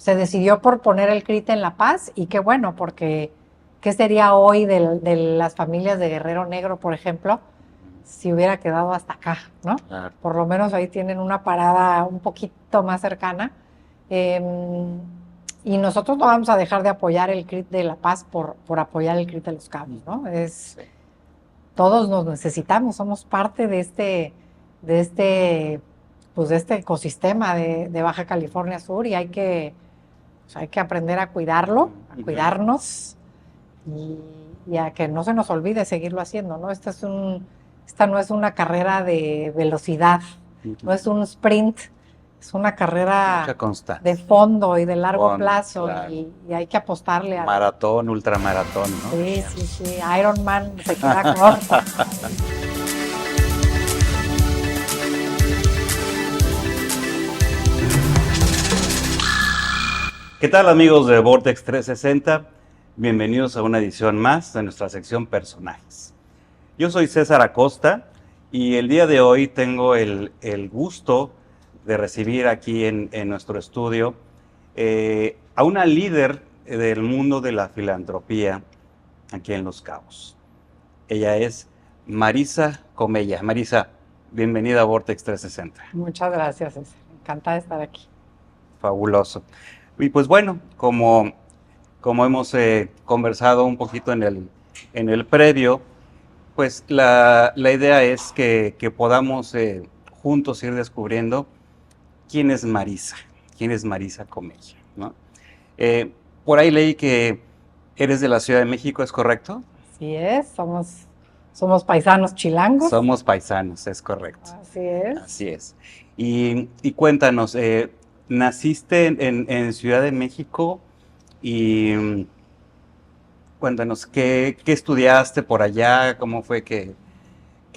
se decidió por poner el CRIT en La Paz, y qué bueno, porque ¿qué sería hoy de las familias de Guerrero Negro, por ejemplo, si hubiera quedado hasta acá, ¿no? Claro. Por lo menos ahí tienen una parada un poquito más cercana. Eh, y nosotros no vamos a dejar de apoyar el CRIT de La Paz por apoyar el CRIT de Los Cabos, ¿no? Sí. Todos nos necesitamos, somos parte de este, pues de este ecosistema de Baja California Sur, y pues hay que aprender a cuidarlo, a cuidarnos, y a que no se nos olvide seguirlo haciendo, ¿no? Esta no es una carrera de velocidad, no es un sprint, es una carrera Mucha constancia. de fondo y de largo plazo, Claro. y hay que apostarle a... Maratón, ultramaratón, ¿no? Sí, sí, sí, Iron Man se queda corto. ¿Qué tal, amigos de Vortex 360? Bienvenidos a una edición más de nuestra sección Personajes. Yo soy César Acosta y el día de hoy tengo el gusto de recibir aquí en nuestro estudio a una líder del mundo de la filantropía aquí en Los Cabos. Ella es Marisa Comella. Marisa, bienvenida a Vortex 360. Muchas gracias, César. Encantada de estar aquí. Fabuloso. Y pues bueno, como hemos conversado un poquito en el previo, pues la idea es que podamos juntos ir descubriendo quién es Marisa Comella, ¿no? Por ahí leí que eres de la Ciudad de México, ¿es correcto? Así es, somos paisanos chilangos. Somos paisanos, es correcto. Así es. Así es. Y cuéntanos, naciste en Ciudad de México y cuéntanos, ¿qué estudiaste por allá? ¿Cómo fue que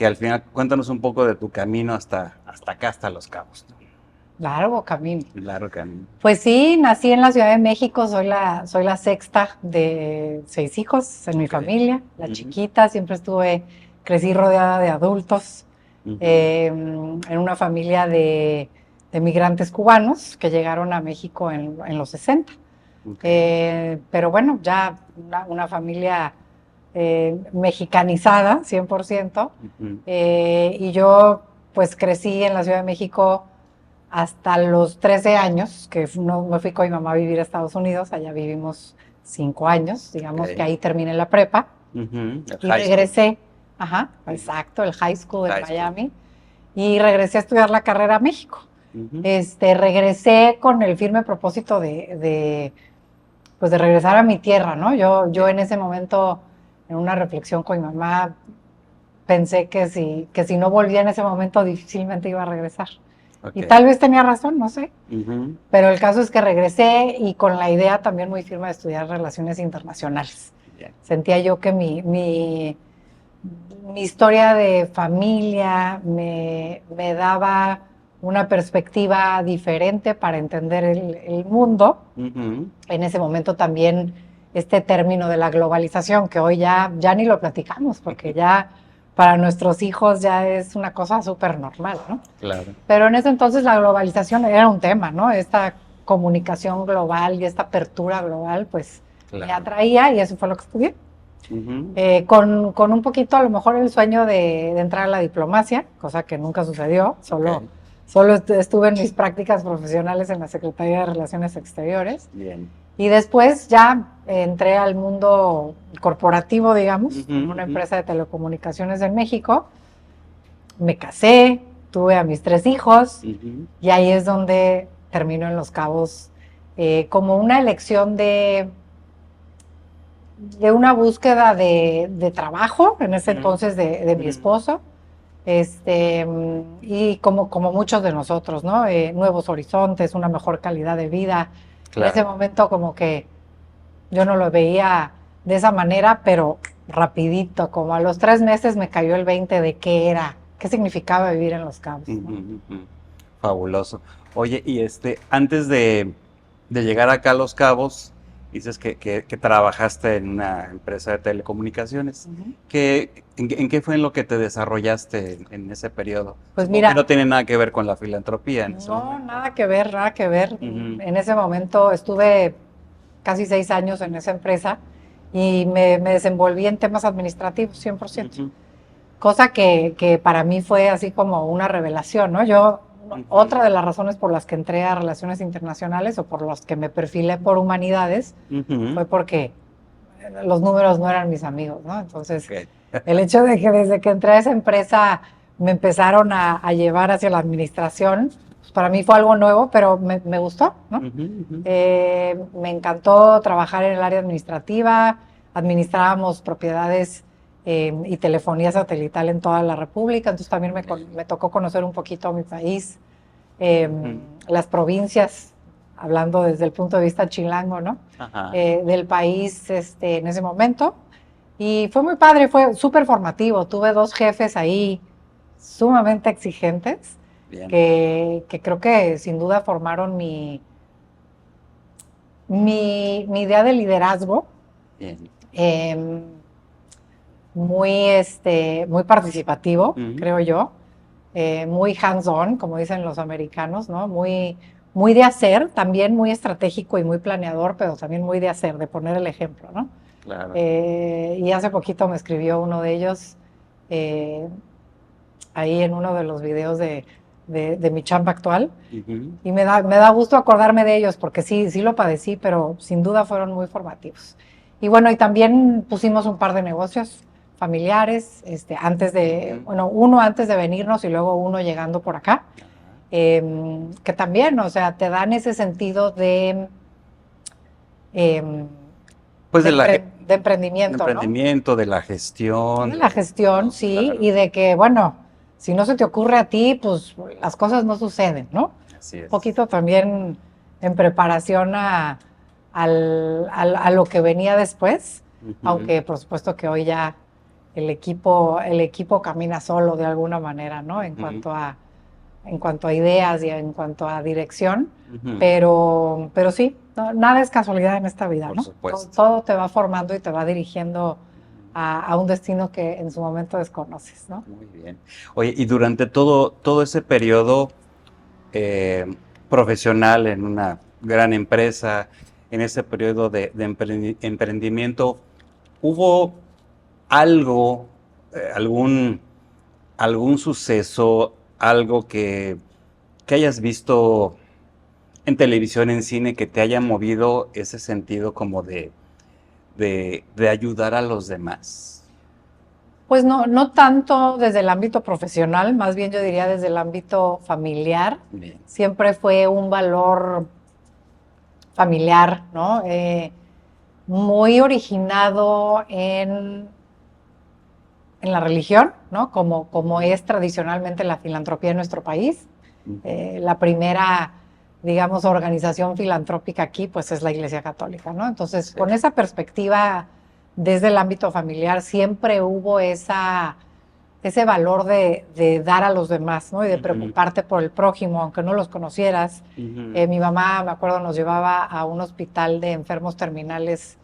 al final, cuéntanos un poco de tu camino hasta acá, hasta Los Cabos? Largo camino. Largo camino. Pues sí, nací en la Ciudad de México, soy la sexta de 6 hijos en mi familia, la chiquita, crecí rodeada de adultos, en una familia de migrantes cubanos que llegaron a México en los 60. Pero bueno, ya una familia mexicanizada, 100%, y yo pues crecí en la Ciudad de México hasta los 13 años, que me fui con mi mamá a vivir a Estados Unidos. Allá vivimos 5 años, digamos que ahí terminé la prepa, y regresé, exacto, el high school de Miami, y regresé a estudiar la carrera a México. Regresé con el firme propósito de regresar a mi tierra, ¿no? Yo en ese momento, en una reflexión con mi mamá, pensé que si no volvía en ese momento, difícilmente iba a regresar. Y tal vez tenía razón, no sé. Pero el caso es que regresé, y con la idea también muy firme de estudiar relaciones internacionales. Sentía yo que mi historia de familia me daba una perspectiva diferente para entender el mundo. En ese momento también este término de la globalización, que hoy ya ni lo platicamos, porque ya para nuestros hijos ya es una cosa súper normal, ¿no? Claro. Pero en ese entonces la globalización era un tema, ¿no? Esta comunicación global y esta apertura global, pues, me atraía, y eso fue lo que estudié. Con un poquito, a lo mejor, el sueño de entrar a la diplomacia, cosa que nunca sucedió, solo estuve en mis prácticas profesionales en la Secretaría de Relaciones Exteriores. Bien. Y después ya entré al mundo corporativo, digamos, en una empresa de telecomunicaciones en México. Me casé, tuve a mis 3 hijos, y ahí es donde termino en Los Cabos, como una elección de una búsqueda de trabajo, en ese entonces de mi esposo, y como muchos de nosotros, ¿no? Nuevos horizontes, una mejor calidad de vida. En ese momento como que yo no lo veía de esa manera, pero rapidito, como a los 3 meses me cayó el 20 de qué significaba vivir en Los Cabos, ¿no? Fabuloso. Oye, y antes de llegar acá a Los Cabos, Dices que trabajaste en una empresa de telecomunicaciones. ¿En qué fue en lo que te desarrollaste en ese periodo? Pues Supongo que mira, no tiene nada que ver con la filantropía en ese no, momento. nada que ver, nada que ver. Ujú, En ese momento estuve casi 6 años en esa empresa y me desenvolví en temas administrativos 100%. ujú, Cosa que para mí fue así como una revelación, ¿no? ujú, Otra de las razones por las que entré a Relaciones Internacionales o por las que me perfilé por humanidades ujú. fue porque los números no eran mis amigos, ¿no? Entonces, Ok. el hecho de que desde que entré a esa empresa me empezaron a llevar hacia la administración, pues para mí fue algo nuevo, pero me gustó, ¿no? Ujú, ujú. Me encantó trabajar en el área administrativa, administrábamos propiedades y telefonía satelital en toda la República, entonces también me tocó conocer un poquito mi país, eh, Ujú. las provincias, hablando desde el punto de vista chilango, ¿no? Ajá. Del país en ese momento. Y fue muy padre, fue súper formativo. Tuve 2 jefes ahí sumamente exigentes Bien, que creo que sin duda formaron mi idea de liderazgo, bien. eh, muy participativo, Ujú. creo yo, muy hands-on, como dicen los americanos, ¿no? Muy de hacer, también muy estratégico y muy planeador, pero también muy de hacer, de poner el ejemplo, ¿no? Claro. Y hace poquito me escribió uno de ellos eh, ahí en uno de los videos de mi chamba actual. Ujú. Y me da gusto acordarme de ellos, porque sí lo padecí, pero sin duda fueron muy formativos. Y bueno, y también pusimos un par de negocios familiares, Ujú. bueno, uno antes de venirnos y luego uno llegando por acá, Ajá. que también, o sea, te dan ese sentido em, Pues de de emprendimiento, ¿no? emprendimiento, de la gestión, De la gestión, ¿no? sí, Claro, y de que, bueno, si no se te ocurre a ti, pues las cosas no suceden, ¿no? así Un es. poquito también en preparación a lo que venía después, Ujú, aunque por supuesto que hoy ya el equipo camina solo de alguna manera, ¿no? En ujú, cuanto a ideas y en cuanto a dirección, ujú. pero sí, nada es casualidad en esta vida, Por ¿no? Todo, supuesto. todo te va formando y te va dirigiendo a un destino que en su momento desconoces, ¿no? Muy bien. Oye, y durante todo ese periodo eh, profesional en una gran empresa, en ese periodo de emprendimiento, ¿hubo algo, algún suceso, algo que hayas visto en televisión, en cine, que te haya movido ese sentido como de ayudar a los demás? Pues no tanto desde el ámbito profesional, más bien yo diría desde el ámbito familiar. Bien. Siempre fue un valor familiar, ¿no? Muy originado en la religión, ¿no? Como Ujú, es tradicionalmente la filantropía en nuestro país. ujú. La primera, digamos, organización filantrópica aquí, pues es la Iglesia Católica, ¿no? Entonces, Sí. con esa perspectiva, desde el ámbito familiar, siempre hubo ese valor de dar a los demás, ¿no? Y de Ujú, preocuparte por el prójimo, aunque no los conocieras. ujú, Mi mamá, me acuerdo, nos llevaba a un hospital de enfermos terminales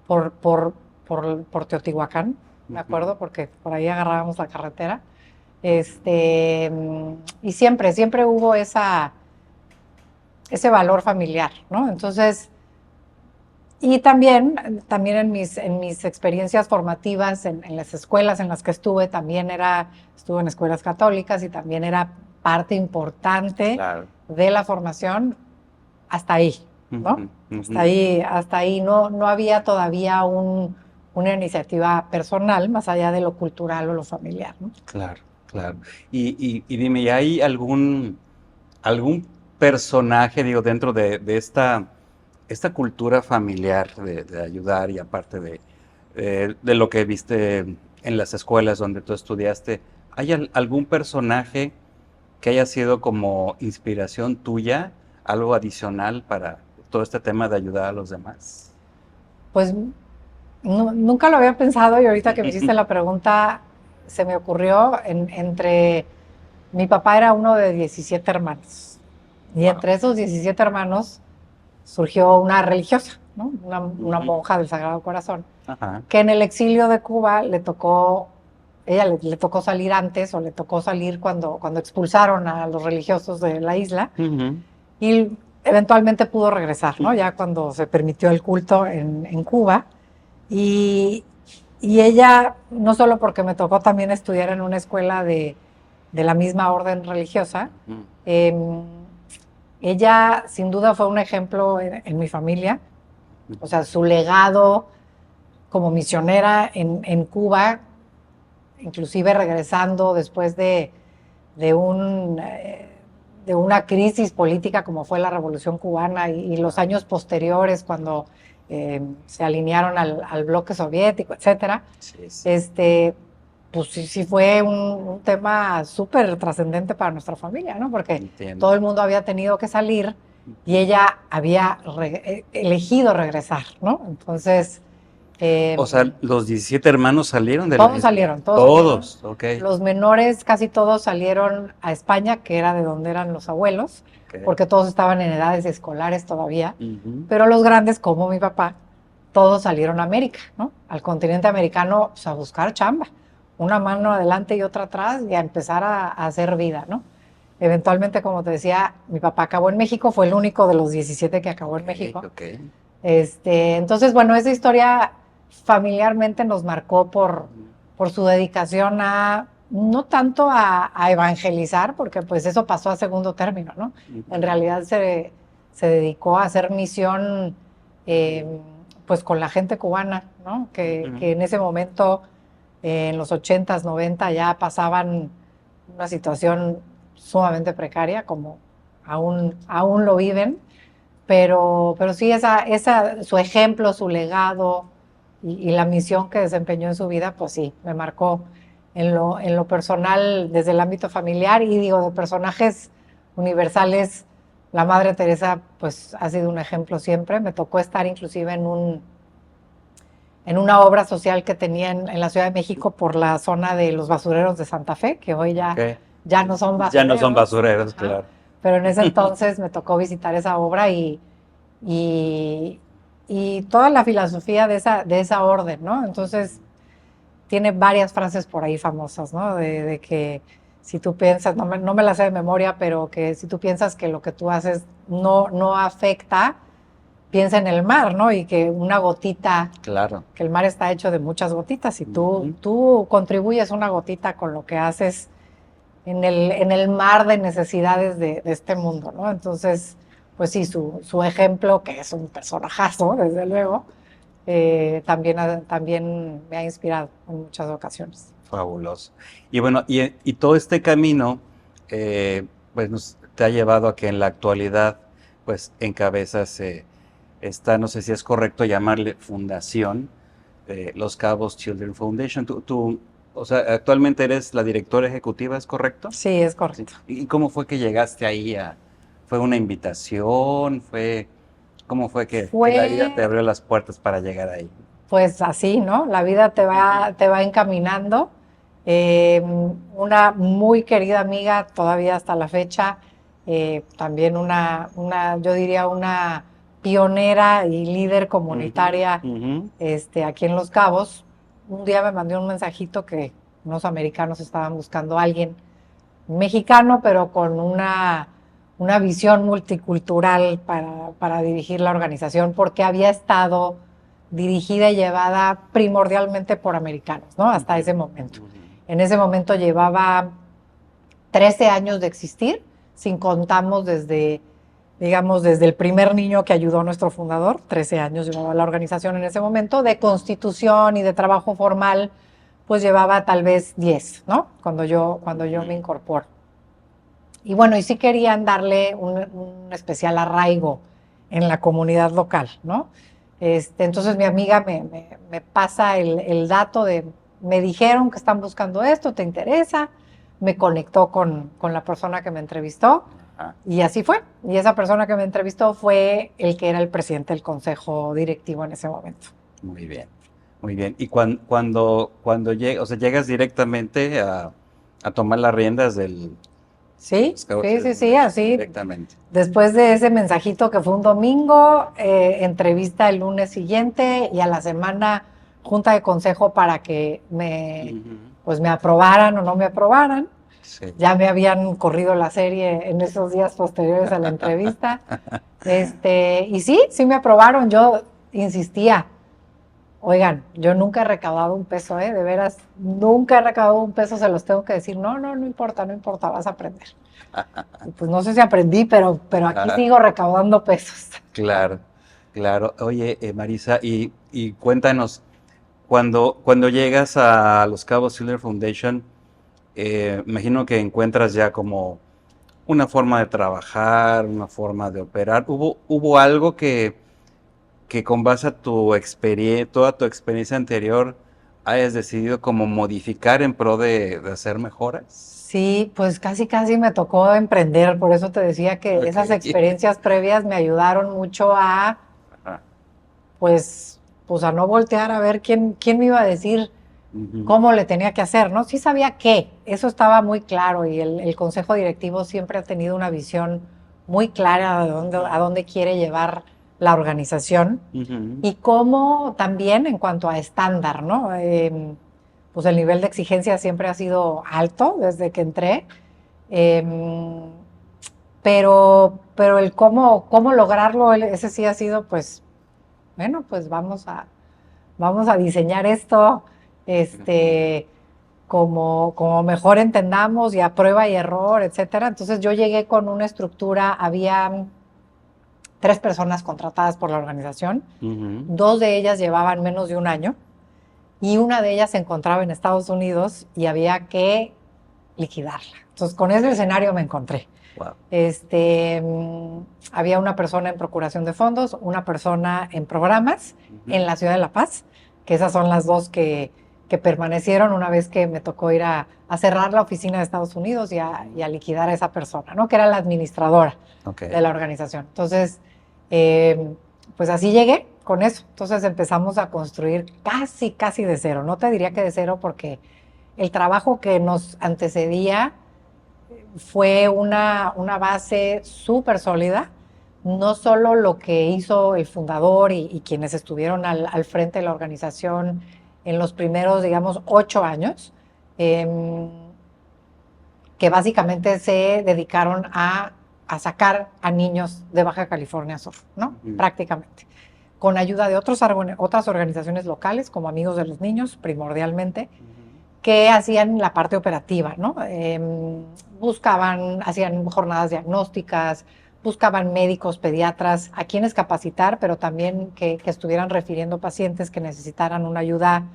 por, por, por Teotihuacán, me ujú. acuerdo, porque por ahí agarrábamos la carretera. Y siempre hubo ese valor familiar, ¿no? Entonces, y también en mis experiencias formativas, en las escuelas en las que estuve en escuelas católicas y también era parte importante Claro. de la formación hasta ahí, ¿no? Ujú, ujú. Hasta ahí no había todavía una iniciativa personal más allá de lo cultural o lo familiar, ¿no? Claro, claro. Y dime, ¿y hay algún personaje, digo, dentro de esta cultura familiar de ayudar y aparte de lo que viste en las escuelas donde tú estudiaste, ¿hay algún personaje que haya sido como inspiración tuya, algo adicional para todo este tema de ayudar a los demás? Pues nunca lo había pensado y ahorita que me hiciste la pregunta se me ocurrió mi papá era uno de 17 hermanos y Wow. entre esos 17 hermanos surgió una religiosa. ¿no? Una monja del Sagrado Corazón, Ajá. que en el exilio de Cuba le tocó salir antes o le tocó salir cuando expulsaron a los religiosos de la isla y eventualmente pudo regresar, ¿no? Ya cuando se permitió el culto en Cuba. Y ella, no solo porque me tocó también estudiar en una escuela de la misma orden religiosa, ella sin duda fue un ejemplo en mi familia, o sea, su legado como misionera en Cuba, inclusive regresando después de una crisis política como fue la Revolución Cubana y los años posteriores cuando se alinearon al bloque soviético, etcétera. Sí, sí. Pues sí fue un tema súper trascendente para nuestra familia, ¿no? Porque Entiendo. todo el mundo había tenido que salir y ella había elegido regresar, ¿no? Entonces... O sea, los 17 hermanos salieron de la todos isla. salieron, Todos, ok. Los menores casi todos salieron a España, que era de donde eran los abuelos, Ok. porque todos estaban en edades escolares todavía, Ujú. pero los grandes, como mi papá, todos salieron a América, ¿no? Al continente americano, pues, a buscar chamba, una mano adelante y otra atrás y a empezar a hacer vida, ¿no? Eventualmente, como te decía, mi papá acabó en México, fue el único de los 17 que acabó en México. Ok. Entonces, bueno, esa historia familiarmente nos marcó por su dedicación no tanto a evangelizar, porque pues eso pasó a segundo término, ¿no? En realidad se dedicó a hacer misión pues con la gente cubana, ¿no? Que en ese momento, en los 80s, 90, ya pasaban una situación sumamente precaria, como aún lo viven. Pero sí, su ejemplo, su legado y la misión que desempeñó en su vida, pues sí, me marcó en lo personal desde el ámbito familiar y digo, de personajes universales, la Madre Teresa pues ha sido un ejemplo siempre. Me tocó estar inclusive en una obra social que tenía en la Ciudad de México por la zona de los basureros de Santa Fe, que hoy ya no son basureros. Ya no son basureros, claro. Pero en ese entonces me tocó visitar esa obra y toda la filosofía de esa orden, ¿no? Entonces, tiene varias frases por ahí famosas, ¿no? De que si tú piensas, no me la sé de memoria, pero que si tú piensas que lo que tú haces no afecta, piensa en el mar, ¿no? Y que una gotita, claro, que el mar está hecho de muchas gotitas, y tú contribuyes una gotita con lo que haces en el mar de necesidades de este mundo, ¿no? Entonces, pues sí, su ejemplo, que es un personajazo, desde luego, también me ha inspirado en muchas ocasiones. Fabuloso. Y bueno, y todo este camino, pues te ha llevado a que en la actualidad, pues encabezas esta, no sé si es correcto llamarle fundación, Los Cabos Children Foundation. O sea, actualmente eres la directora ejecutiva, ¿es correcto? Sí, es correcto. Sí. ¿Y cómo fue que llegaste ahí? ¿Fue una invitación? ¿Cómo fue que la vida te abrió las puertas para llegar ahí? Pues así, ¿no? La vida te va encaminando. Una muy querida amiga, todavía hasta la fecha, también yo diría una pionera y líder comunitaria aquí en Los Cabos. Un día me mandó un mensajito que unos americanos estaban buscando a alguien mexicano, pero con una visión multicultural para dirigir la organización, porque había estado dirigida y llevada primordialmente por americanos, ¿no? Hasta ese momento. En ese momento llevaba 13 años de existir, sin contamos digamos, desde el primer niño que ayudó a nuestro fundador, 13 años llevaba la organización en ese momento, de constitución y de trabajo formal, pues llevaba tal vez 10, ¿no? Cuando yo me incorporo. Y bueno, y sí querían darle un especial arraigo en la comunidad local, ¿no? Entonces mi amiga me pasa el dato me dijeron que están buscando esto, ¿te interesa? Me conectó con la persona que me entrevistó. Y así fue. Y esa persona que me entrevistó fue el que era el presidente del consejo directivo en ese momento. Muy bien, muy bien. Y cuando llegas, o sea, llegas directamente a tomar las riendas Sí, Los Cowboys sí, de sí, sí, Foundation, así. directamente. Después de ese mensajito que fue un domingo, entrevista el lunes siguiente y a la semana junta de consejo para que Ujú. pues me aprobaran o no me aprobaran. Sí. Ya me habían corrido la serie en esos días posteriores a la entrevista. Y sí me aprobaron. Yo insistía, oigan, yo nunca he recaudado un peso, de veras, nunca he recaudado un peso, se los tengo que decir. No, no importa, no importa, vas a aprender. Y pues no sé si aprendí, pero aquí sigo recaudando pesos. Claro, claro. Oye, Marisa, y cuéntanos, cuando llegas a los Cabos Silver Foundation, imagino que encuentras ya como una forma de trabajar, una forma de operar. ¿Hubo algo que con base a tu experiencia, toda tu experiencia anterior, hayas decidido como modificar en pro de hacer mejoras? Sí, pues casi me tocó emprender, por eso te decía que esas Ok. experiencias previas me ayudaron mucho a, Ajá. pues, a no voltear a ver quién me iba a decir Ujú. cómo le tenía que hacer, ¿no? Sí sabía qué, eso estaba muy claro y el consejo directivo siempre ha tenido una visión muy clara de a dónde quiere llevar la organización Ujú. y cómo también en cuanto a estándar, ¿no? Pues el nivel de exigencia siempre ha sido alto desde que entré, em, pero el cómo lograrlo, ese sí ha sido, pues, bueno, pues vamos a diseñar esto, este, como mejor entendamos y a prueba y error, etcétera. Entonces yo llegué con una estructura, había 3 personas contratadas por la organización, Ujú. 2 de ellas llevaban menos de un año y una de ellas se encontraba en Estados Unidos y había que liquidarla. Entonces con ese escenario me encontré. Wow. Había una persona en procuración de fondos, una persona en programas en la ciudad de La Paz, que esas son las dos que permanecieron una vez que me tocó ir a cerrar la oficina de Estados Unidos y a liquidar a esa persona, ¿no? Que era la administradora Ok. de la organización. Entonces, pues así llegué con eso. Entonces empezamos a construir casi de cero. No te diría que de cero porque el trabajo que nos antecedía fue una base súper sólida, no solo lo que hizo el fundador y quienes estuvieron al frente de la organización en los primeros, digamos, 8 años, eh, que básicamente se dedicaron a sacar a niños de Baja California Sur, ¿no? Prácticamente. Con ayuda de otras organizaciones locales, como Amigos de los Niños, primordialmente, que hacían la parte operativa, ¿no? Hacían jornadas diagnósticas, buscaban médicos, pediatras, a quienes capacitar, pero también que estuvieran refiriendo pacientes que necesitaran una ayuda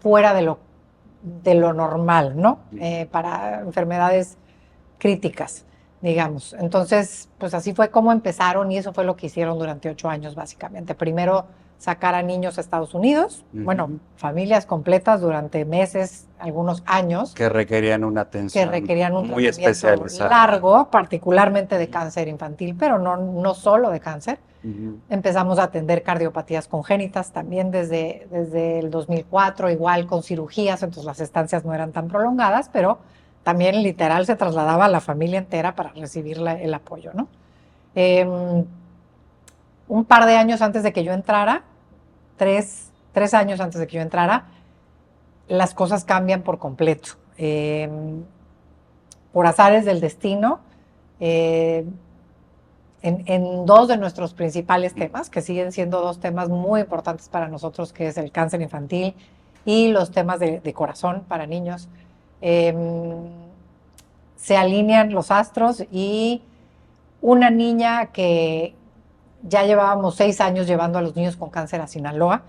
fuera de lo normal, ¿no? Para enfermedades críticas, digamos. Entonces, pues así fue como empezaron y eso fue lo que hicieron durante 8 años, básicamente. Primero, sacar a niños a Estados Unidos, bueno, familias completas durante meses, algunos años, Que requerían una que atención requerían un muy tratamiento especializada. largo, particularmente de cáncer infantil, pero no solo de cáncer. Empezamos a atender cardiopatías congénitas también desde el 2004, igual con cirugías, entonces las estancias no eran tan prolongadas, pero también literal se trasladaba a la familia entera para recibir el apoyo, ¿no? Un par de años antes de que yo entrara, tres años antes de que yo entrara, las cosas cambian por completo. Por azares del destino, en 2 de nuestros principales temas, que siguen siendo 2 temas muy importantes para nosotros, que es el cáncer infantil y los temas de corazón para niños, se alinean los astros y una niña que ya llevábamos 6 años llevando a los niños con cáncer a Sinaloa,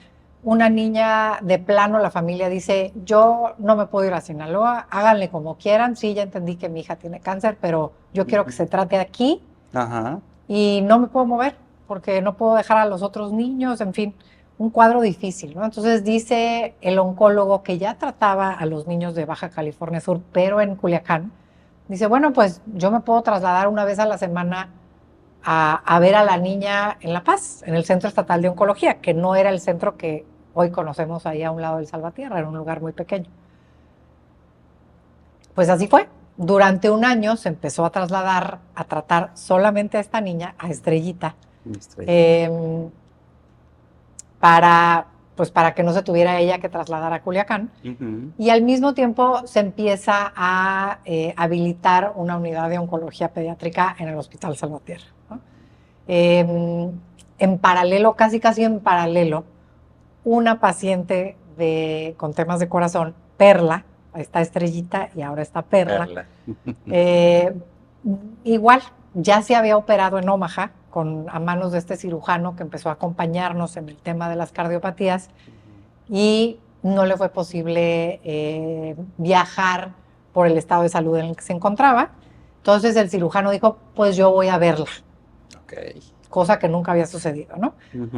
una niña de plano, la familia dice, yo no me puedo ir a Sinaloa, háganle como quieran, sí, ya entendí que mi hija tiene cáncer, pero yo quiero que se trate aquí. Ajá. Y no me puedo mover porque no puedo dejar a los otros niños, en fin, un cuadro difícil, ¿no? Entonces dice el oncólogo que ya trataba a los niños de Baja California Sur, pero en Culiacán, dice, bueno, pues yo me puedo trasladar una vez a la semana a ver a la niña en La Paz, en el Centro Estatal de Oncología, que no era el centro que hoy conocemos ahí a un lado del Salvatierra, era un lugar muy pequeño. Pues así fue. durante un año se empezó a trasladar, a tratar solamente a esta niña, a Estrellita, para que no se tuviera ella que trasladar a Culiacán. Y al mismo tiempo se empieza a habilitar una unidad de oncología pediátrica en el Hospital Salvatierra, ¿no? En paralelo, casi en paralelo, una paciente con temas de corazón, Perla, está Estrellita y ahora está Perla. Igual, ya se había operado en Omaha a manos de este cirujano que empezó a acompañarnos en el tema de las cardiopatías y no le fue posible viajar por el estado de salud en el que se encontraba. Entonces el cirujano dijo, pues yo voy a verla. Okay. Cosa que nunca había sucedido, ¿no?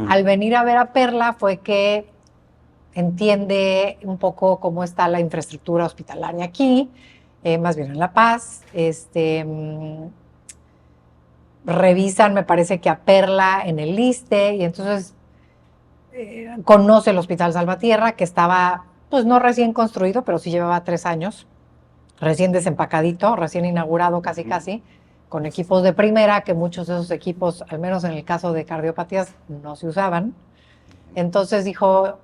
Al venir a ver a Perla fue que entiende un poco cómo está la infraestructura hospitalaria aquí, más bien en La Paz. Revisan, me parece que a Perla en el ISSSTE, y entonces conoce el Hospital Salvatierra, que estaba, pues no recién construido, pero sí llevaba 3 años, recién desempacadito, recién inaugurado casi, con equipos de primera, que muchos de esos equipos, al menos en el caso de cardiopatías, no se usaban. Entonces dijo,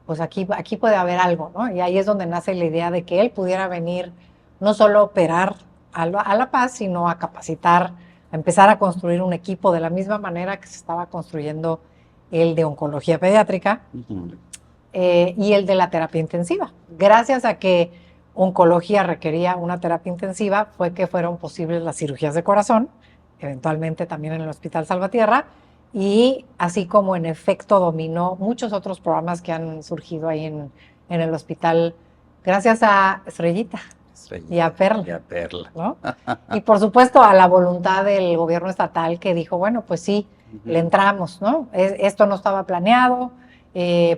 pues aquí puede haber algo, ¿no? Y ahí es donde nace la idea de que él pudiera venir no solo a operar a La Paz, sino a capacitar, a empezar a construir un equipo de la misma manera que se estaba construyendo el de oncología pediátrica y el de la terapia intensiva. Gracias a que oncología requería una terapia intensiva, fue que fueron posibles las cirugías de corazón, eventualmente también en el Hospital Salvatierra, y así como en efecto dominó muchos otros programas que han surgido ahí en el hospital, gracias a Estrellita y a Perla. ¿No? Y por supuesto a la voluntad del gobierno estatal que dijo, bueno, pues sí, le entramos, ¿no? Esto no estaba planeado,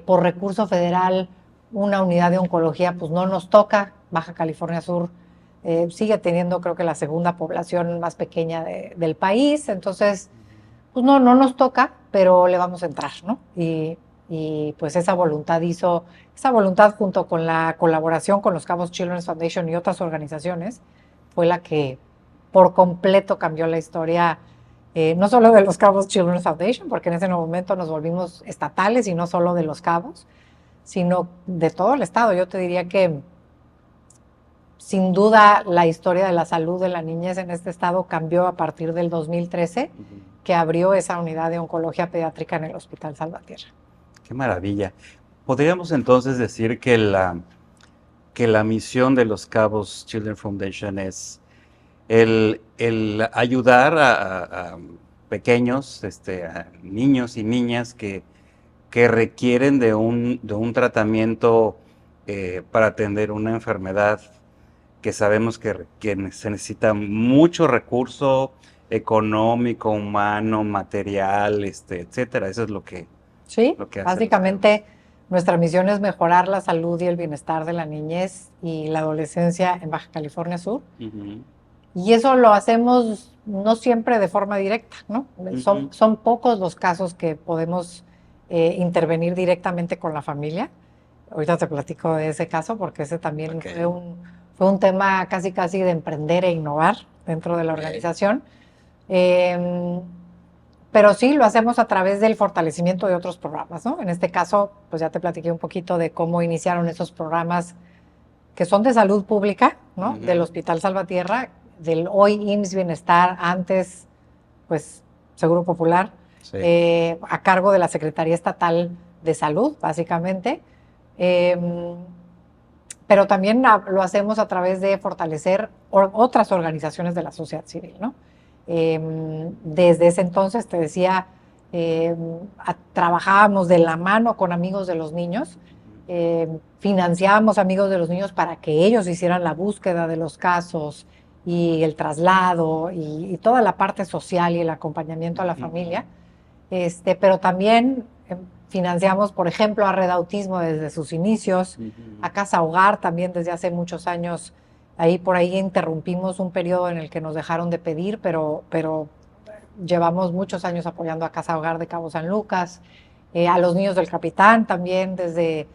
por recurso federal una unidad de oncología pues no nos toca. Baja California Sur sigue teniendo, creo que, la segunda población más pequeña del país, entonces pues no nos toca, pero le vamos a entrar, ¿no? Y pues esa voluntad junto con la colaboración con los Cabos Children's Foundation y otras organizaciones, fue la que por completo cambió la historia, no solo de los Cabos Children's Foundation, porque en ese momento nos volvimos estatales y no solo de los Cabos, sino de todo el estado. Yo te diría que sin duda la historia de la salud de la niñez en este estado cambió a partir del 2013, que abrió esa unidad de oncología pediátrica en el Hospital Salvatierra. Qué maravilla. ¿Podríamos entonces decir que la misión de los Cabos Children's Foundation es el ayudar a pequeños, a niños y niñas que requieren de un tratamiento para atender una enfermedad que sabemos que se necesita mucho recurso económico, humano, material, etcétera? Eso es lo que... Sí, básicamente nuestra misión es mejorar la salud y el bienestar de la niñez y la adolescencia en Baja California Sur. Y eso lo hacemos no siempre de forma directa, ¿no? Son pocos los casos que podemos intervenir directamente con la familia. Ahorita te platico de ese caso porque ese también fue un tema casi de emprender e innovar dentro de la organización. Pero sí, lo hacemos a través del fortalecimiento de otros programas, ¿no? En este caso, pues ya te platiqué un poquito de cómo iniciaron esos programas que son de salud pública, ¿no? Del Hospital Salvatierra, del hoy IMSS Bienestar, antes, pues, Seguro Popular, a cargo de la Secretaría Estatal de Salud, básicamente. Pero también lo hacemos a través de fortalecer otras organizaciones de la sociedad civil, ¿no? Desde ese entonces, te decía, trabajábamos de la mano con Amigos de los Niños, financiábamos Amigos de los Niños para que ellos hicieran la búsqueda de los casos y el traslado y toda la parte social y el acompañamiento a la familia, pero también financiamos, por ejemplo, a Red Autismo desde sus inicios, a Casa Hogar también desde hace muchos años. Por ahí interrumpimos un periodo en el que nos dejaron de pedir, pero llevamos muchos años apoyando a Casa Hogar de Cabo San Lucas, a los Niños del Capitán también desde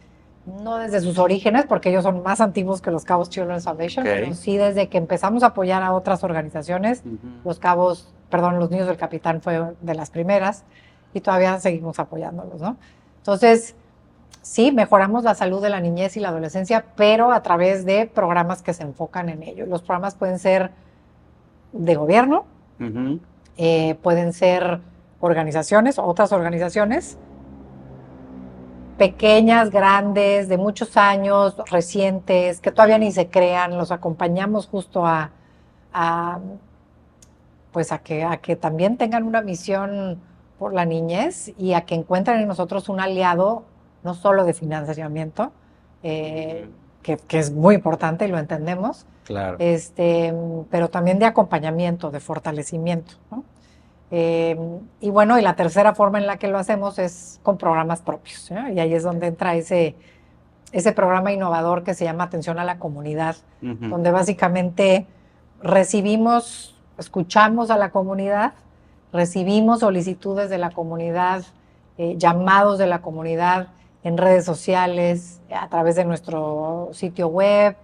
no desde sus orígenes, porque ellos son más antiguos que los Cabos Children's Foundation, Ok. pero sí desde que empezamos a apoyar a otras organizaciones. Los Niños del Capitán fue de las primeras y todavía seguimos apoyándolos, ¿no? Entonces, sí, mejoramos la salud de la niñez y la adolescencia, pero a través de programas que se enfocan en ello. Los programas pueden ser de gobierno, Ujú. pueden ser organizaciones, otras organizaciones, pequeñas, grandes, de muchos años, recientes, que todavía ni se crean, los acompañamos justo a, pues a que también tengan una misión por la niñez y a que encuentren en nosotros un aliado, no solo de financiamiento, que es muy importante y lo entendemos, Claro. pero también de acompañamiento, de fortalecimiento, ¿no? Y bueno, y la tercera forma en la que lo hacemos es con programas propios, ¿no? Y ahí es donde entra ese programa innovador que se llama Atención a la Comunidad, Ujú. donde básicamente escuchamos a la comunidad, recibimos solicitudes de la comunidad, llamados de la comunidad en redes sociales, a través de nuestro sitio web,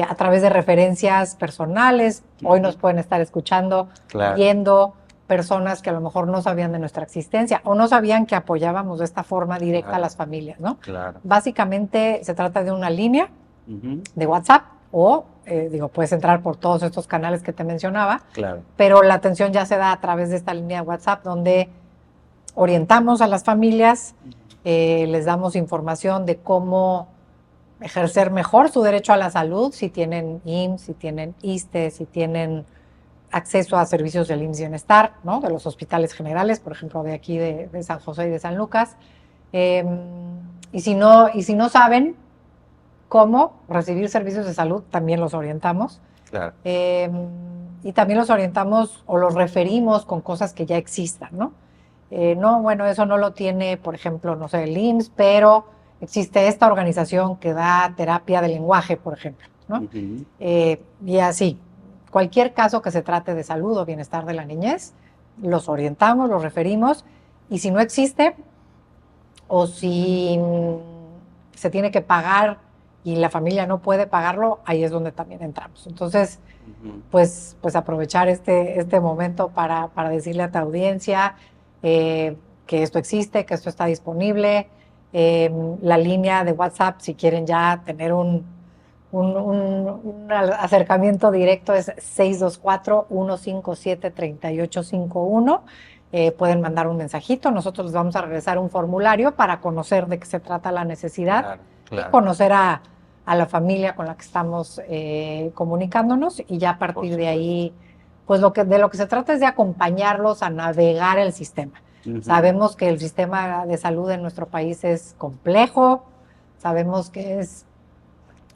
a través de referencias personales. Hoy nos pueden estar escuchando, Claro. viendo personas que a lo mejor no sabían de nuestra existencia o no sabían que apoyábamos de esta forma directa Claro. a las familias, ¿no? Claro. Básicamente se trata de una línea Ujú. de WhatsApp o, puedes entrar por todos estos canales que te mencionaba, Claro. pero la atención ya se da a través de esta línea de WhatsApp donde orientamos a las familias, les damos información de cómo ejercer mejor su derecho a la salud, si tienen IMSS, si tienen ISSSTE, si tienen acceso a servicios del IMSS Bienestar, ¿no? De los hospitales generales, por ejemplo, de aquí de San José y de San Lucas. Y si no saben cómo recibir servicios de salud, también los orientamos. Claro. Y también los orientamos o los referimos con cosas que ya existan, ¿no? No, bueno, eso no lo tiene, por ejemplo, no sé, el IMSS, pero existe esta organización que da terapia de lenguaje, por ejemplo, ¿no? Ujú. Y así, cualquier caso que se trate de salud o bienestar de la niñez, los orientamos, los referimos, y si no existe, o si se tiene que pagar y la familia no puede pagarlo, ahí es donde también entramos. Entonces, Ujú. pues aprovechar este momento para decirle a tu audiencia que esto existe, que esto está disponible. La línea de WhatsApp, si quieren ya tener un acercamiento directo, es 624-157-3851. Pueden mandar un mensajito, nosotros les vamos a regresar un formulario para conocer de qué se trata la necesidad Claro. y Claro. conocer a la familia con la que estamos comunicándonos, y ya a partir de supuesto. ahí, pues de lo que se trata es de acompañarlos a navegar el sistema. Ujú. Sabemos que el sistema de salud en nuestro país es complejo, sabemos que es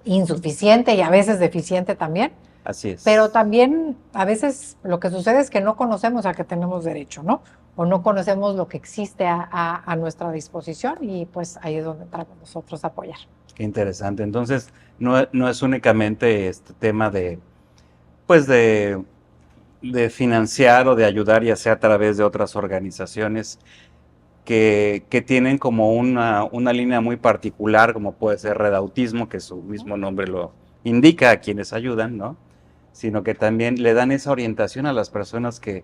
insuficiente y a veces deficiente también, Así es. pero también a veces lo que sucede es que no conocemos a qué tenemos derecho, ¿no? O no conocemos lo que existe a nuestra disposición, y pues ahí es donde entramos nosotros a apoyar. Qué interesante. Entonces, no es únicamente este tema pues de financiar o de ayudar, ya sea a través de otras organizaciones que tienen como una línea muy particular, como puede ser Red Autismo, que su mismo nombre lo indica a quienes ayudan, ¿no? Sino que también le dan esa orientación a las personas que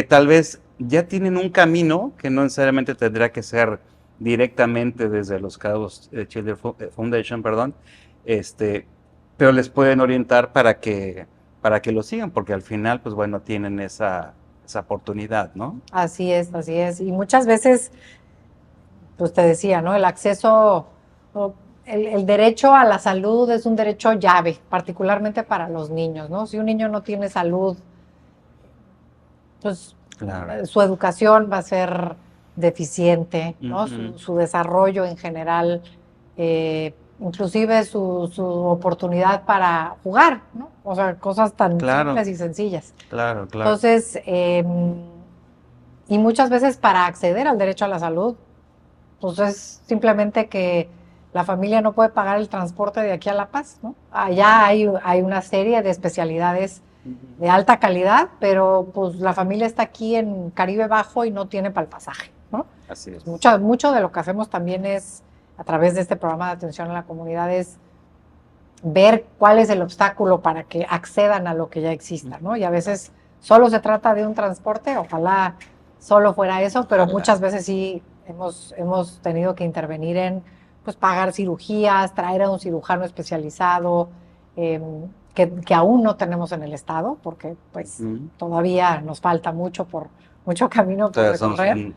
tal vez ya tienen un camino que no necesariamente tendrá que ser directamente desde los Cabos Children Foundation, perdón, pero les pueden orientar para que lo sigan, porque al final, pues bueno, tienen esa oportunidad, ¿no? Así es, así es. Y muchas veces, pues te decía, ¿no? El acceso, el derecho a la salud es un derecho llave, particularmente para los niños, ¿no? Si un niño no tiene salud, pues Claro. su educación va a ser deficiente, ¿no? Ujú. Su desarrollo en general, inclusive su oportunidad para jugar, ¿no? O sea, cosas tan Claro. simples y sencillas. Claro, claro. Entonces, y muchas veces para acceder al derecho a la salud, pues es simplemente que la familia no puede pagar el transporte de aquí a La Paz, ¿no? Allá hay una serie de especialidades Ujú. de alta calidad, pero pues la familia está aquí en Caribe Bajo y no tiene para el pasaje, ¿no? Así es. Mucho de lo que hacemos también es a través de este programa de atención a la comunidad es ver cuál es el obstáculo para que accedan a lo que ya exista, ¿no? Y a veces solo se trata de un transporte, ojalá solo fuera eso, pero muchas veces sí hemos tenido que intervenir en pues, pagar cirugías, traer a un cirujano especializado, que aún no tenemos en el estado, porque pues todavía nos falta mucho camino por Somos recorrer.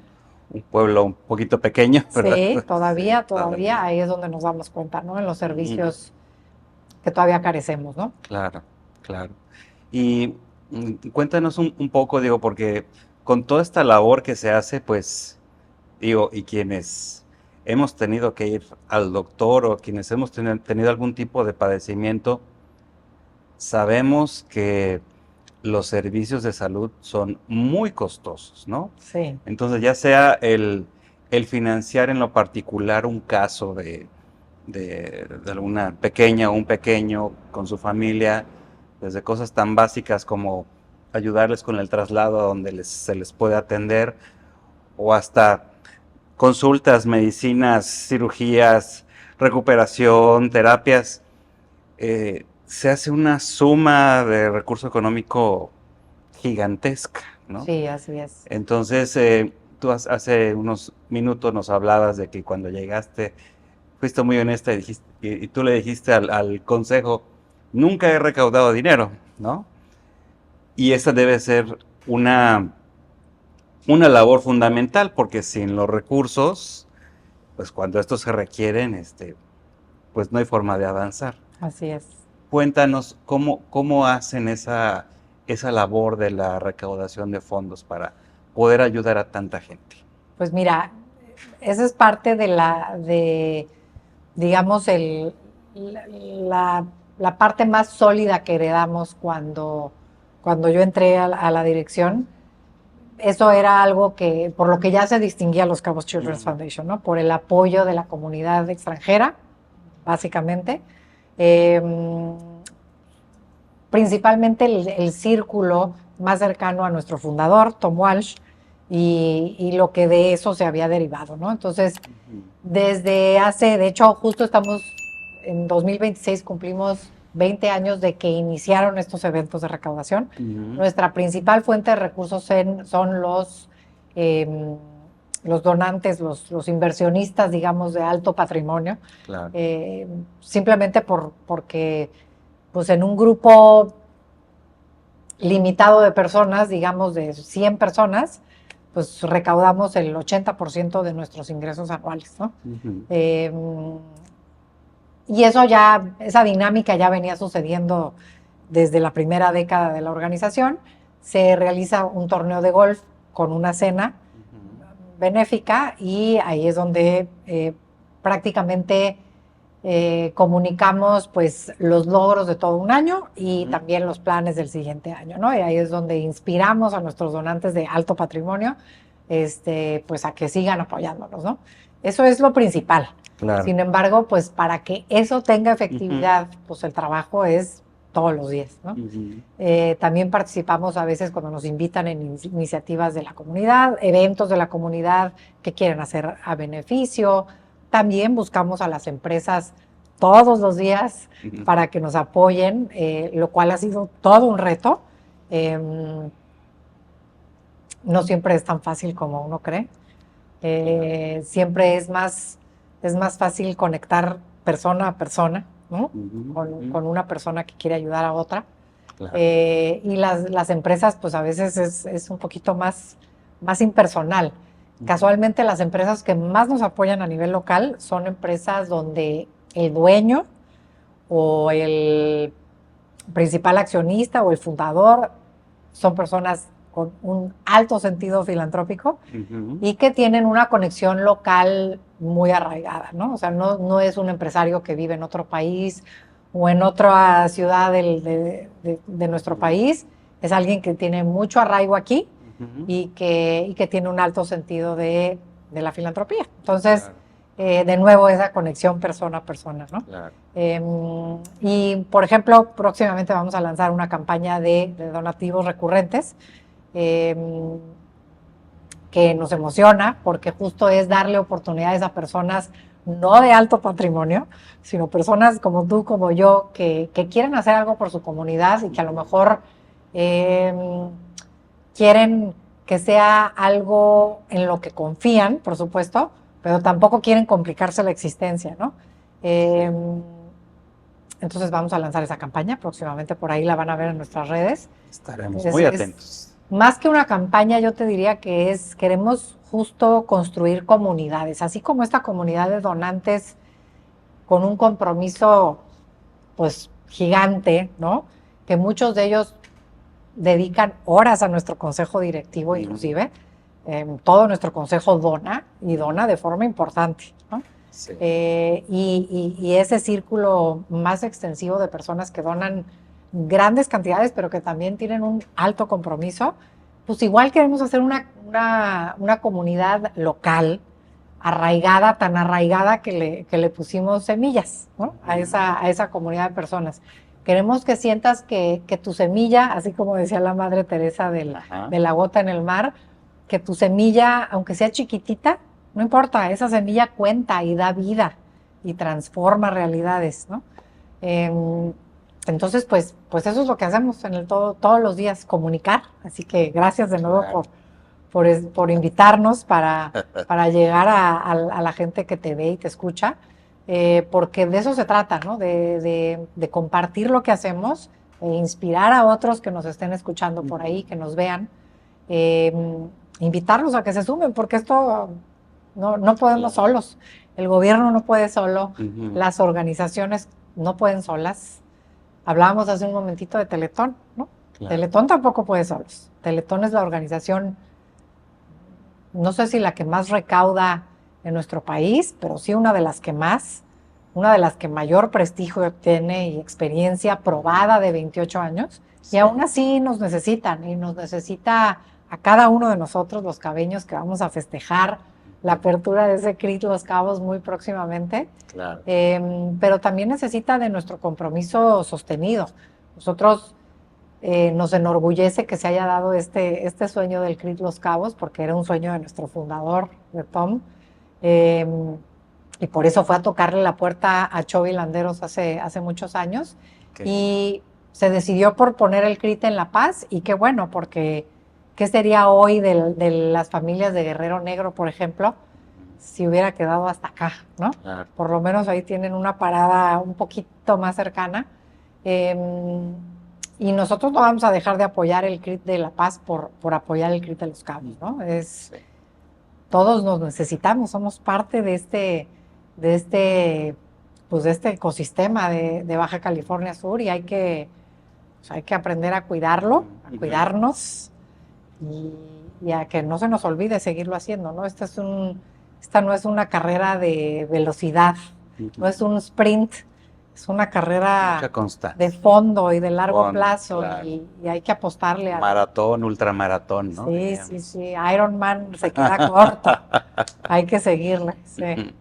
un pueblo un poquito pequeño, ¿verdad? Sí, todavía, Sí, ahí es donde nos damos cuenta, ¿no? En los servicios que todavía carecemos, ¿no? claro, claro. Y cuéntanos un poco, digo, porque con toda esta labor que se hace, pues, digo, y quienes hemos tenido que ir al doctor o quienes hemos tenido algún tipo de padecimiento, sabemos que los servicios de salud son muy costosos, ¿no? Sí. Entonces, ya sea el financiar en lo particular un caso de alguna pequeña o un pequeño con su familia, desde cosas tan básicas como ayudarles con el traslado a donde se les puede atender, o hasta consultas, medicinas, cirugías, recuperación, terapias, se hace una suma de recurso económico gigantesca, ¿no? Sí, así es. Entonces, tú hace unos minutos nos hablabas de que cuando llegaste, fuiste muy honesta y tú le dijiste al consejo, nunca he recaudado dinero, ¿no? Y esa debe ser una labor fundamental, porque sin los recursos, pues cuando estos se requieren, pues no hay forma de avanzar. Así es. Cuéntanos cómo hacen esa labor de la recaudación de fondos para poder ayudar a tanta gente. Pues mira, esa es parte digamos, la parte más sólida que heredamos cuando yo entré a la dirección. Eso era algo por lo que ya se distinguía Los Cabos Children's Foundation, ¿no? Por el apoyo de la comunidad extranjera, básicamente. Principalmente el círculo más cercano a nuestro fundador, Tom Walsh, y lo que de eso se había derivado, ¿no? Entonces, de hecho, justo en 2026 cumplimos 20 años de que iniciaron estos eventos de recaudación. Nuestra principal fuente de recursos son los donantes, los inversionistas, digamos, de alto patrimonio. Claro. Simplemente porque pues en un grupo limitado de personas, digamos de 100 personas, pues recaudamos el 80% de nuestros ingresos anuales, ¿no? Y esa dinámica ya venía sucediendo desde la primera década de la organización. Se realiza un torneo de golf con una cena benéfica y ahí es donde prácticamente comunicamos pues los logros de todo un año y también los planes del siguiente año, ¿no? Y ahí es donde inspiramos a nuestros donantes de alto patrimonio pues a que sigan apoyándonos, ¿no? Eso es lo principal. Claro. Sin embargo, pues para que eso tenga efectividad, pues el trabajo es todos los días, ¿no? También participamos a veces cuando nos invitan en iniciativas de la comunidad, eventos de la comunidad que quieren hacer a beneficio. También buscamos a las empresas todos los días para que nos apoyen, lo cual ha sido todo un reto. No siempre es tan fácil como uno cree. Siempre es más fácil conectar persona a persona, ¿no? Con una persona que quiere ayudar a otra. Claro. Y las empresas, pues a veces es un poquito más impersonal. Casualmente las empresas que más nos apoyan a nivel local son empresas donde el dueño o el principal accionista o el fundador son personas con un alto sentido filantrópico y que tienen una conexión local muy arraigada, ¿no? O sea, no es un empresario que vive en otro país o en otra ciudad de nuestro país, es alguien que tiene mucho arraigo aquí y que tiene un alto sentido de la filantropía. Entonces, de nuevo, esa conexión persona a persona, ¿no? Claro. Y, por ejemplo, próximamente vamos a lanzar una campaña de donativos recurrentes que nos emociona porque justo es darle oportunidades a personas no de alto patrimonio, sino personas como tú, como yo, que quieren hacer algo por su comunidad y que a lo mejor quieren que sea algo en lo que confían, por supuesto, pero tampoco quieren complicarse la existencia, ¿no? Entonces vamos a lanzar esa campaña, próximamente por ahí la van a ver en nuestras redes. Estaremos muy atentos. Más que una campaña, yo te diría que queremos justo construir comunidades, así como esta comunidad de donantes con un compromiso, pues, gigante, ¿no? Que muchos de ellos dedican horas a nuestro consejo directivo, inclusive. Todo nuestro consejo dona, y dona de forma importante, ¿no? Sí. Y ese círculo más extensivo de personas que donan grandes cantidades, pero que también tienen un alto compromiso, pues igual queremos hacer una comunidad local, arraigada, tan arraigada que le pusimos semillas, ¿no? a esa comunidad de personas. Queremos que sientas que tu semilla, así como decía la Madre Teresa de la gota en el mar, que tu semilla, aunque sea chiquitita, no importa, esa semilla cuenta y da vida y transforma realidades, ¿no? Entonces, pues eso es lo que hacemos todos los días, comunicar. Así que gracias de nuevo por invitarnos para llegar a la gente que te ve y te escucha, porque de eso se trata, ¿no? De compartir lo que hacemos, e inspirar a otros que nos estén escuchando por ahí, que nos vean, invitarlos a que se sumen, porque esto no podemos solos. El gobierno no puede solo, las organizaciones no pueden solas. Hablábamos hace un momentito de Teletón, ¿no? Claro. Teletón tampoco puede solos. Teletón es la organización, no sé si la que más recauda en nuestro país, pero sí una de las que mayor prestigio tiene y experiencia probada de 28 años. Sí. Y aún así nos necesitan, y nos necesita a cada uno de nosotros, los cabeños, que vamos a festejar la apertura de ese CRIT Los Cabos muy próximamente. Claro. Pero también necesita de nuestro compromiso sostenido. Nosotros nos enorgullece que se haya dado este sueño del CRIT Los Cabos, porque era un sueño de nuestro fundador, de Tom, y por eso fue a tocarle la puerta a Chovy Landeros hace muchos años. Okay. Y se decidió por poner el CRIT en La Paz, y qué bueno, porque ¿qué sería hoy de las familias de Guerrero Negro, por ejemplo, si hubiera quedado hasta acá, ¿no? Claro. Por lo menos ahí tienen una parada un poquito más cercana. Y nosotros no vamos a dejar de apoyar el CRIT de La Paz por apoyar el CRIT de Los Cabos, ¿no? Sí. Todos nos necesitamos, somos parte de este ecosistema de Baja California Sur, y hay que aprender a cuidarlo, a cuidarnos, y a que no se nos olvide seguirlo haciendo, ¿no? Esta no es una carrera de velocidad, no es un sprint, es una carrera de fondo y de largo plazo, claro. y hay que apostarle a maratón, ultramaratón, ¿no? Sí, Ironman se queda corto, hay que seguirle, sí.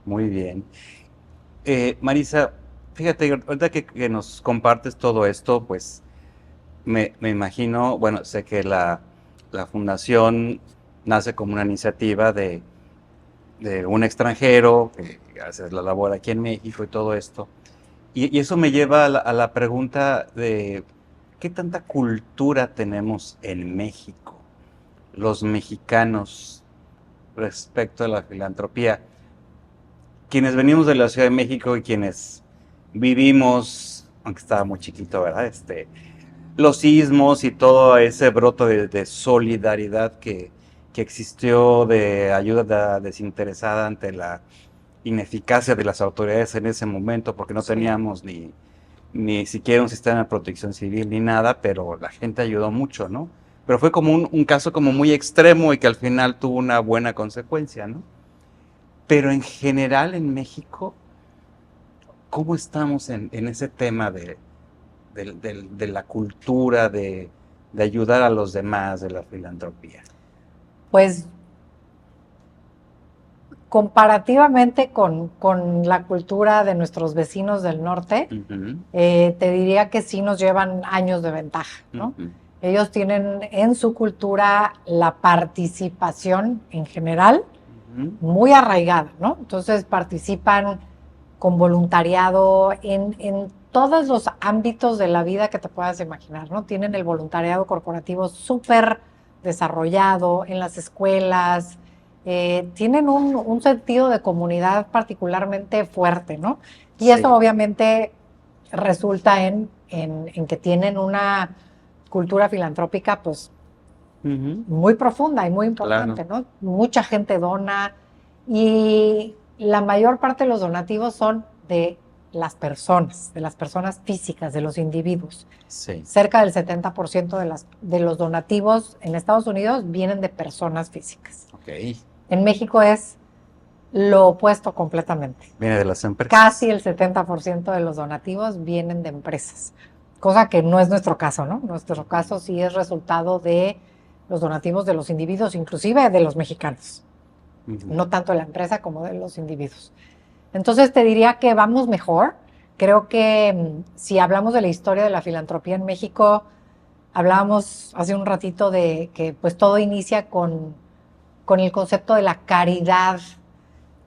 Muy bien. Marisa, fíjate, ahorita que nos compartes todo esto, pues me imagino, bueno, sé que la fundación nace como una iniciativa de un extranjero que hace la labor aquí en México y todo esto. Y eso me lleva a la pregunta de ¿qué tanta cultura tenemos en México, los mexicanos, respecto a la filantropía? Quienes venimos de la Ciudad de México y quienes vivimos, aunque estaba muy chiquito, ¿verdad? Los sismos y todo ese broto de solidaridad que existió, de ayuda desinteresada ante la ineficacia de las autoridades en ese momento, porque no teníamos ni siquiera un sistema de protección civil ni nada, pero la gente ayudó mucho, ¿no? Pero fue como un caso como muy extremo y que al final tuvo una buena consecuencia, ¿no? Pero en general en México, ¿cómo estamos en ese tema de la cultura, de ayudar a los demás, de la filantropía? Pues comparativamente con la cultura de nuestros vecinos del norte, te diría que sí nos llevan años de ventaja, ¿no? Ellos tienen en su cultura la participación en general muy arraigada, ¿no? Entonces participan con voluntariado en todos los ámbitos de la vida que te puedas imaginar, ¿no? Tienen el voluntariado corporativo súper desarrollado en las escuelas, tienen un sentido de comunidad particularmente fuerte, ¿no? Y eso obviamente resulta en que tienen una cultura filantrópica, pues, muy profunda y muy importante, ¿no? Mucha gente dona y la mayor parte de los donativos son de las personas físicas, de los individuos. Cerca del 70% de los donativos en Estados Unidos vienen de personas físicas. En México es lo opuesto completamente. Viene de las empresas. Casi el 70% de los donativos vienen de empresas, cosa que no es nuestro caso, ¿no? Nuestro caso sí es resultado de los donativos de los individuos, inclusive de los mexicanos. No tanto de la empresa como de los individuos. Entonces te diría que vamos mejor. Creo que si hablamos de la historia de la filantropía en México, hablábamos hace un ratito de que pues todo inicia con el concepto de la caridad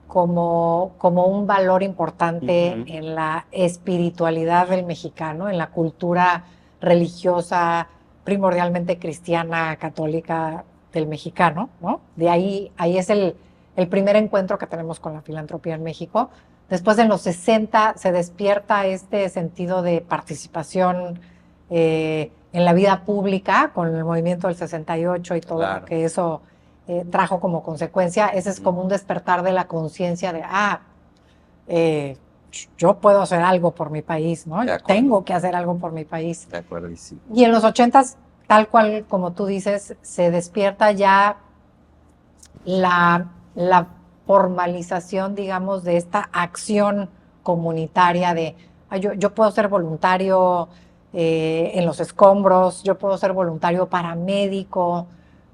como un valor importante en la espiritualidad del mexicano, en la cultura religiosa, primordialmente cristiana, católica del mexicano, ¿no? De ahí es el primer encuentro que tenemos con la filantropía en México. Después, en los 60, se despierta este sentido de participación en la vida pública, con el movimiento del 68 y todo lo que eso trajo como consecuencia. Ese es como un despertar de la conciencia de, yo puedo hacer algo por mi país, ¿no? Yo tengo que hacer algo por mi país. De acuerdísimo. Y en los 80s, tal cual como tú dices, se despierta ya la formalización, digamos, de esta acción comunitaria de, yo puedo ser voluntario en los escombros, yo puedo ser voluntario paramédico,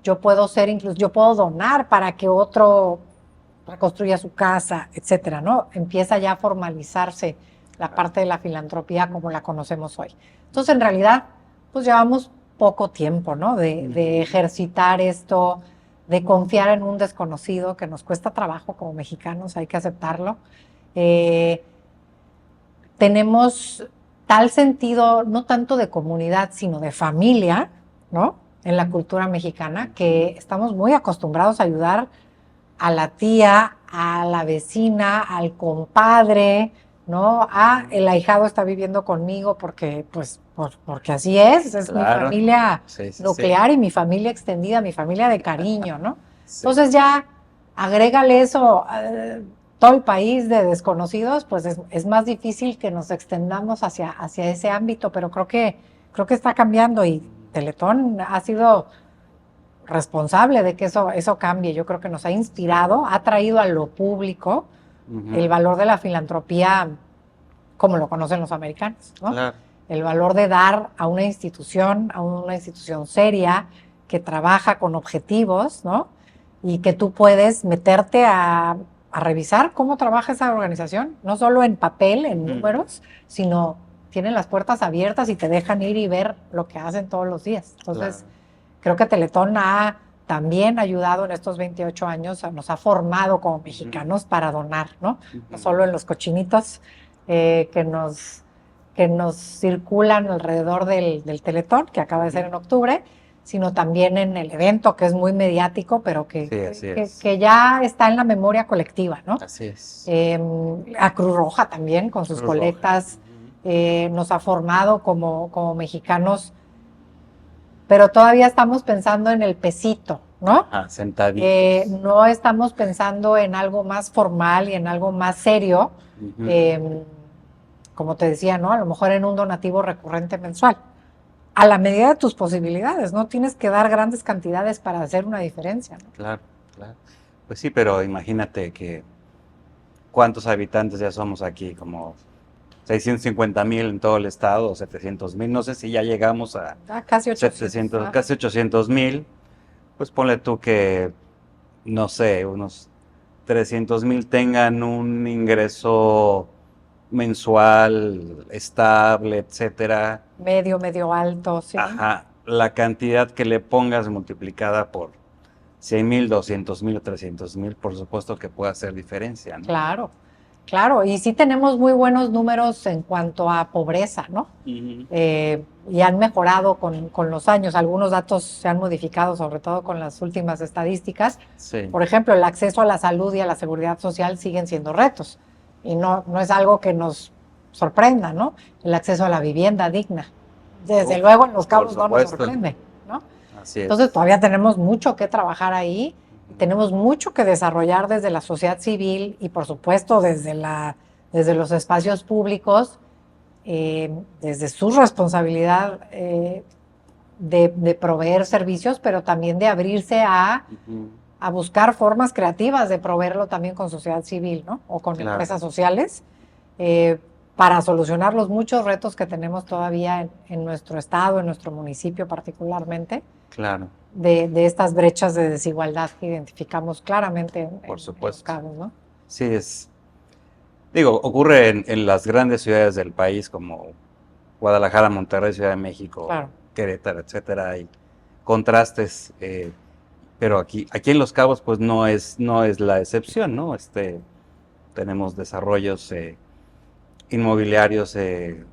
yo puedo donar para que otro reconstruya su casa, etcétera, ¿no? Empieza ya a formalizarse la parte de la filantropía como la conocemos hoy. Entonces, en realidad, pues llevamos poco tiempo, ¿no? De ejercitar esto, de confiar en un desconocido, que nos cuesta trabajo como mexicanos, hay que aceptarlo. Tenemos tal sentido, no tanto de comunidad, sino de familia, ¿no? En la cultura mexicana, que estamos muy acostumbrados a ayudar a la tía, a la vecina, al compadre, ¿no? El ahijado está viviendo conmigo porque así es mi familia nuclear y mi familia extendida, mi familia de cariño, ¿no? Entonces ya agrégale eso todo el país de desconocidos, pues es más difícil que nos extendamos hacia ese ámbito, pero creo que está cambiando y Teletón ha sido responsable de que eso cambie. Yo creo que nos ha inspirado, ha traído a lo público el valor de la filantropía como lo conocen los americanos, ¿no? Claro. El valor de dar a una institución seria, que trabaja con objetivos, ¿no? Y que tú puedes meterte a revisar cómo trabaja esa organización, no solo en papel, en números, sino tienen las puertas abiertas y te dejan ir y ver lo que hacen todos los días. Entonces, creo que Teletón ha también ayudado en estos 28 años, nos ha formado como mexicanos para donar, ¿no? No solo en los cochinitos que nos circulan alrededor del Teletón, que acaba de ser en octubre, sino también en el evento, que es muy mediático, pero que ya está en la memoria colectiva, ¿no? Así es. A Cruz Roja también, con sus colectas, nos ha formado como mexicanos, pero todavía estamos pensando en el pesito, ¿no? Sentaditos. No estamos pensando en algo más formal y en algo más serio, como te decía, ¿no? A lo mejor en un donativo recurrente mensual. A la medida de tus posibilidades, no tienes que dar grandes cantidades para hacer una diferencia, ¿no? Claro. Pues sí, pero imagínate que ¿cuántos habitantes ya somos aquí? Como 650,000 en todo el estado, o 700,000, no sé si ya llegamos a casi 800, casi 800,000, pues ponle tú que, no sé, unos 300,000 tengan un ingreso mensual, estable, etcétera. Medio alto, sí. Ajá, la cantidad que le pongas multiplicada por 100,000, 200,000 o 300,000, por supuesto que puede hacer diferencia, ¿no? Claro, claro. Y sí tenemos muy buenos números en cuanto a pobreza, ¿no? Ujú. Y han mejorado con los años. Algunos datos se han modificado, sobre todo con las últimas estadísticas. Sí, Por ejemplo, el acceso a la salud y a la seguridad social siguen siendo retos. Y no es algo que nos sorprenda, ¿no? El acceso a la vivienda digna. Desde uf, luego en Los por Cabos no nos supuesto, sorprende, ¿no? así Entonces es. todavía tenemos mucho que trabajar ahí, Ujú. tenemos mucho que desarrollar desde la sociedad civil y por supuesto desde los espacios públicos, desde su responsabilidad de proveer servicios, pero también de abrirse Ujú. a buscar formas creativas de proveerlo también con sociedad civil, ¿no? O con Claro, empresas sociales, eh, para solucionar los muchos retos que tenemos todavía en nuestro estado, en nuestro municipio particularmente, claro, de estas brechas de desigualdad que identificamos claramente por en Los supuesto. Cabos, ¿no? Sí, digo, ocurre en las grandes ciudades del país como Guadalajara, Monterrey, Ciudad de México, Claro. Querétaro, etcétera. Hay contrastes, pero aquí en Los Cabos, pues no es la excepción, ¿no? Tenemos desarrollos inmobiliarios de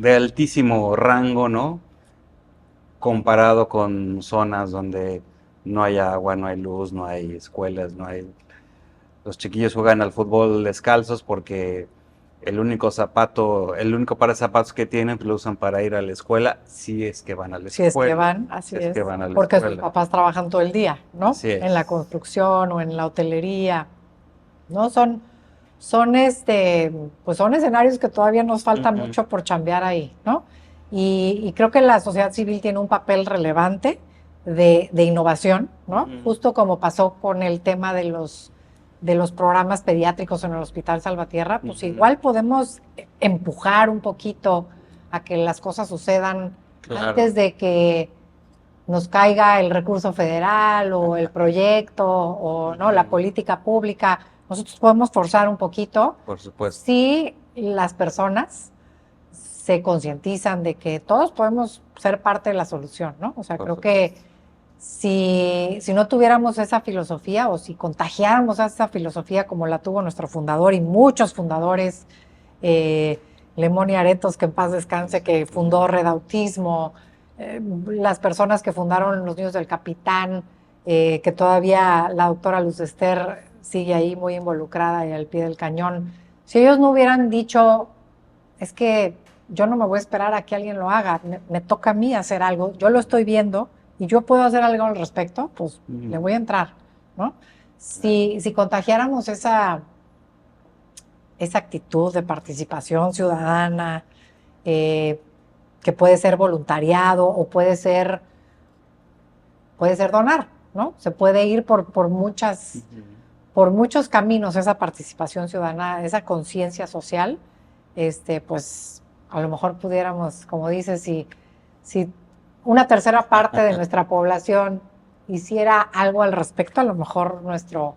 altísimo rango, ¿no? Comparado con zonas donde no hay agua, no hay luz, no hay escuelas, no hay... Los chiquillos juegan al fútbol descalzos porque el único par de zapatos que tienen pues, lo usan para ir a la escuela, si es que van a la Si es que escuela, van, así si es que es, van a la porque sus escuela. papás trabajan todo el día, ¿no? Así En la es. construcción o en la hotelería, ¿no? Pues son escenarios que todavía nos falta Ujú, mucho por chambear ahí, ¿no? Y creo que la sociedad civil tiene un papel relevante de innovación, ¿no? ujú, Justo como pasó con el tema de los programas pediátricos en el Hospital Salvatierra, pues ujú. igual podemos empujar un poquito a que las cosas sucedan Claro. antes de que nos caiga el recurso federal o el proyecto o no la Ujú, política pública. Nosotros podemos forzar un poquito por supuesto. si las personas se concientizan de que todos podemos ser parte de la solución, ¿no? O sea, Por creo que supuesto. si no tuviéramos esa filosofía o si contagiáramos esa filosofía como la tuvo nuestro fundador y muchos fundadores, eh, Lemón y Aretos, que en paz descanse, que fundó Ujú, Red Autismo, las personas que fundaron Los Niños del Capitán, que todavía la doctora Luz Ester sigue ahí muy involucrada y al pie del cañón. Si ellos no hubieran dicho, es que yo no me voy a esperar a que alguien lo haga, me toca a mí hacer algo, yo lo estoy viendo y yo puedo hacer algo al respecto, pues le ujú, voy a entrar, ¿no? claro. Si contagiáramos esa actitud de participación ciudadana, eh, que puede ser voluntariado o puede ser donar, ¿no? Se puede ir Ujú, por muchos caminos esa participación ciudadana, esa conciencia social, pues a lo mejor pudiéramos, como dices, si una tercera parte de nuestra población hiciera algo al respecto, a lo mejor nuestro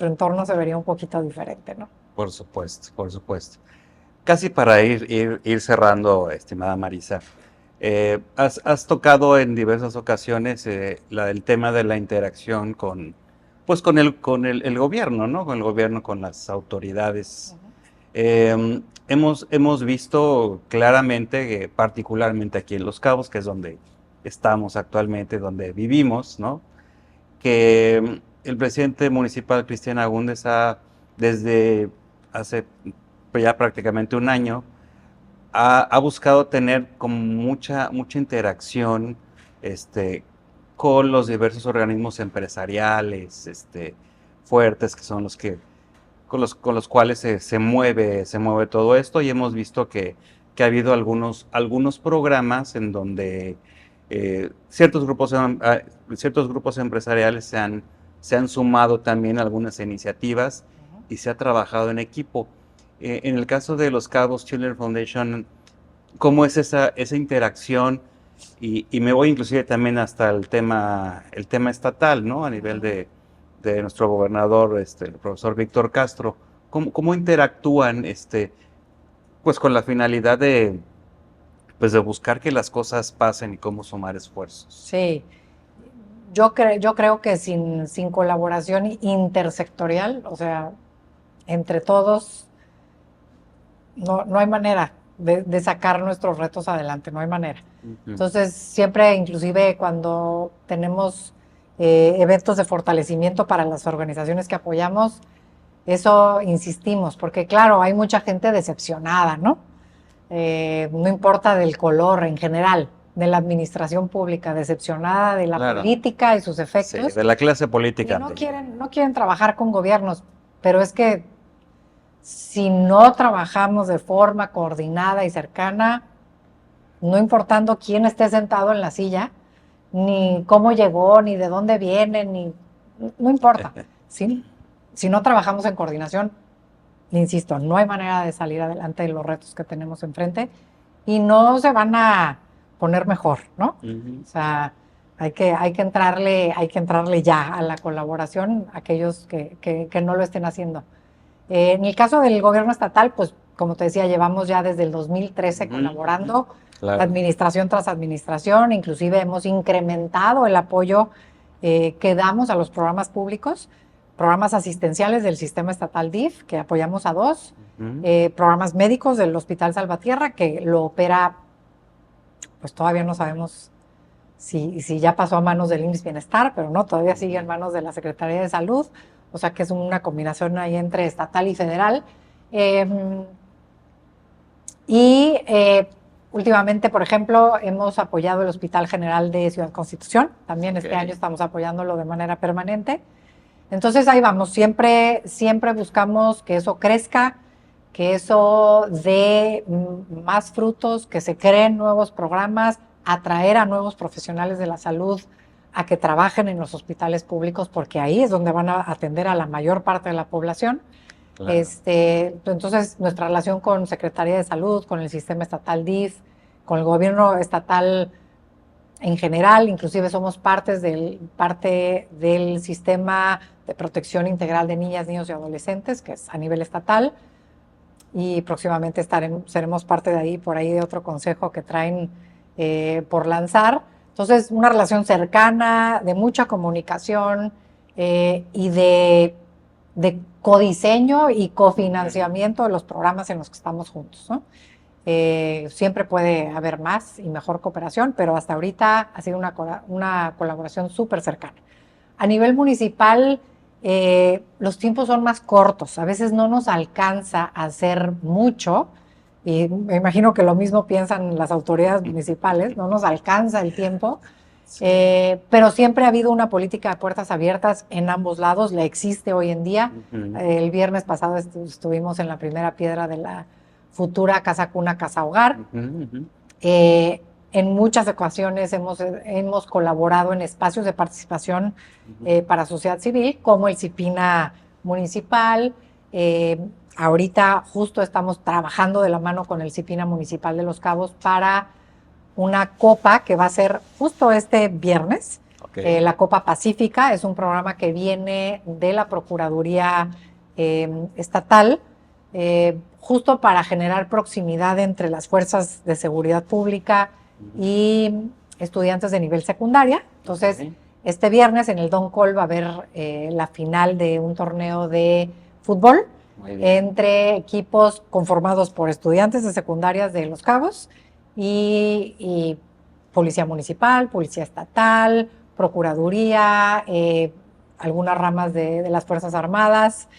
entorno se vería un poquito diferente, ¿no? por supuesto, por supuesto. Casi para ir cerrando, estimada Marisa, has tocado en diversas ocasiones el tema de la interacción pues con el gobierno, ¿no? Con el gobierno, con las autoridades. Hemos visto claramente, particularmente aquí en Los Cabos, que es donde estamos actualmente, donde vivimos, ¿no? Que el presidente municipal Cristian Agúndez desde hace ya prácticamente un año, ha buscado tener como mucha interacción con los diversos organismos empresariales fuertes, que son con los cuales se mueve todo esto, y hemos visto que ha habido algunos programas en donde ciertos grupos empresariales se han sumado también a algunas iniciativas y se ha trabajado en equipo. En el caso de los Cabos Children Foundation, ¿cómo es esa interacción? Y me voy inclusive también hasta el tema estatal, ¿no? A nivel de nuestro gobernador, el profesor Víctor Castro. ¿Cómo interactúan, pues con la finalidad pues de buscar que las cosas pasen y cómo sumar esfuerzos? Sí, yo creo que sin colaboración intersectorial, o sea, entre todos, no hay manera de sacar nuestros retos adelante, no hay manera. Entonces, siempre, inclusive cuando tenemos eventos de fortalecimiento para las organizaciones que apoyamos, eso insistimos, porque claro, hay mucha gente decepcionada, ¿no? No importa del color en general, de la administración pública, decepcionada de la política y sus efectos. Sí, de la clase política. Y no quieren trabajar con gobiernos, pero es que si no trabajamos de forma coordinada y cercana, no importando quién esté sentado en la silla, ni cómo llegó, ni de dónde viene, no importa. Si no trabajamos en coordinación, insisto, no hay manera de salir adelante de los retos que tenemos enfrente y no se van a poner mejor, ¿no? O sea, hay que entrarle ya a la colaboración, aquellos que no lo estén haciendo. En el caso del gobierno estatal, pues como te decía, llevamos ya desde el 2013 colaborando, administración tras administración, inclusive hemos incrementado el apoyo que damos a los programas públicos, programas asistenciales del sistema estatal DIF, que apoyamos a 2, programas médicos del Hospital Salvatierra, que lo opera, pues todavía no sabemos si ya pasó a manos del IMSS Bienestar, pero no, todavía sigue en manos de la Secretaría de Salud, o sea que es una combinación ahí entre estatal y federal. Últimamente, por ejemplo, hemos apoyado el Hospital General de Ciudad Constitución, también este año estamos apoyándolo de manera permanente. Entonces ahí vamos, siempre buscamos que eso crezca, que eso dé más frutos, que se creen nuevos programas, atraer a nuevos profesionales de la salud a que trabajen en los hospitales públicos, porque ahí es donde van a atender a la mayor parte de la población. Claro. Entonces, nuestra relación con Secretaría de Salud, con el sistema estatal DIF, con el gobierno estatal en general, inclusive somos parte del sistema de protección integral de niñas, niños y adolescentes, que es a nivel estatal, y próximamente seremos parte de ahí, por ahí de otro consejo que traen por lanzar. Entonces, una relación cercana, de mucha comunicación y de codiseño y cofinanciamiento de los programas en los que estamos juntos, ¿no? Siempre puede haber más y mejor cooperación, pero hasta ahorita ha sido una colaboración súper cercana. A nivel municipal, los tiempos son más cortos, a veces no nos alcanza a hacer mucho, y me imagino que lo mismo piensan las autoridades municipales, no nos alcanza el tiempo, pero siempre ha habido una política de puertas abiertas en ambos lados, la existe hoy en día. El viernes pasado estuvimos en la primera piedra de la futura Casa Cuna, Casa Hogar. En muchas ocasiones hemos colaborado en espacios de participación para sociedad civil, como el CIPINA municipal. Ahorita justo estamos trabajando de la mano con el CIPINA municipal de Los Cabos para una copa que va a ser justo este viernes. La Copa Pacífica es un programa que viene de la Procuraduría Estatal, justo para generar proximidad entre las fuerzas de seguridad pública y estudiantes de nivel secundaria. Entonces, este viernes en el Don Col va a haber la final de un torneo de fútbol entre equipos conformados por estudiantes de secundarias de Los Cabos y Policía Municipal, Policía Estatal, Procuraduría, algunas ramas de las Fuerzas Armadas,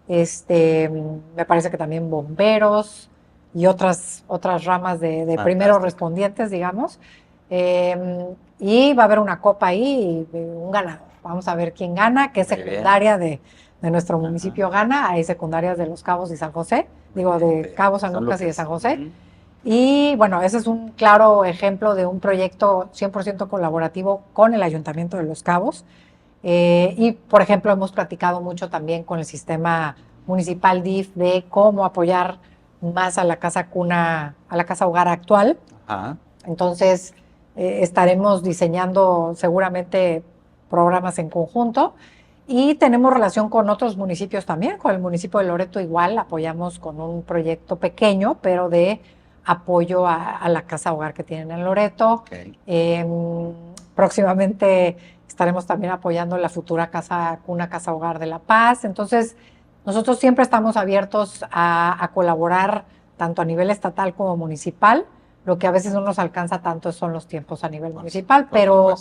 me parece que también bomberos y otras ramas de primeros respondientes, digamos. Y va a haber una copa ahí y un ganador. Vamos a ver quién gana, qué secundaria de nuestro municipio gana. Hay secundarias de Los Cabos y San José, de Cabos, San Lucas y de San José. Y bueno, ese es un claro ejemplo de un proyecto 100% colaborativo con el Ayuntamiento de Los Cabos. Y, por ejemplo, hemos platicado mucho también con el sistema municipal DIF de cómo apoyar más a la casa cuna, a la casa hogar actual. Entonces, estaremos diseñando seguramente programas en conjunto. Y tenemos relación con otros municipios también, con el municipio de Loreto igual, apoyamos con un proyecto pequeño, pero de apoyo a la casa hogar que tienen en Loreto. Próximamente estaremos también apoyando la futura Cuna Casa Hogar de La Paz. Entonces, nosotros siempre estamos abiertos a colaborar tanto a nivel estatal como municipal. Lo que a veces no nos alcanza tanto son los tiempos a nivel municipal, pero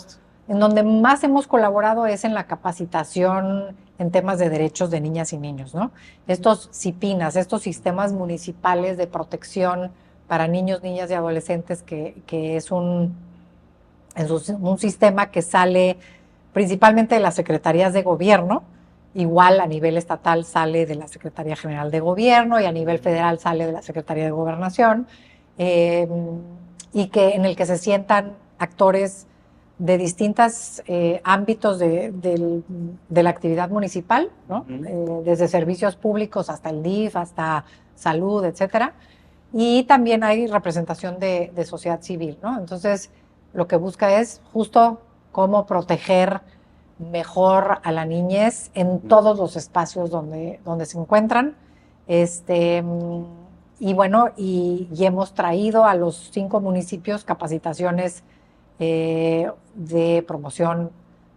en donde más hemos colaborado es en la capacitación en temas de derechos de niñas y niños, ¿no? Estos CIPINAS, estos sistemas municipales de protección para niños, niñas y adolescentes, que es un sistema que sale principalmente de las secretarías de gobierno. Igual a nivel estatal sale de la Secretaría General de Gobierno y a nivel federal sale de la Secretaría de Gobernación, y en el que se sientan actores de distintos ámbitos de la actividad municipal, ¿no? Desde servicios públicos hasta el DIF, hasta salud, etcétera. Y también hay representación de sociedad civil, ¿no? Entonces, lo que busca es justo cómo proteger mejor a la niñez en todos los espacios donde se encuentran. Y bueno, y hemos traído a los 5 municipios capacitaciones de promoción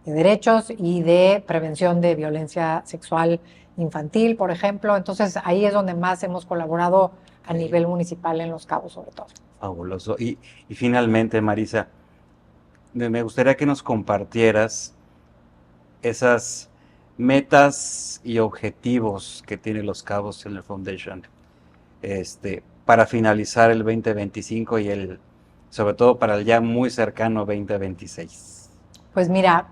de derechos y de prevención de violencia sexual infantil, por ejemplo. Entonces, ahí es donde más hemos colaborado a nivel municipal en Los Cabos, sobre todo. Fabuloso. Y finalmente, Marisa, me gustaría que nos compartieras esas metas y objetivos que tiene Los Cabos Children's Foundation para finalizar el 2025 y sobre todo para el ya muy cercano 2026. Pues mira,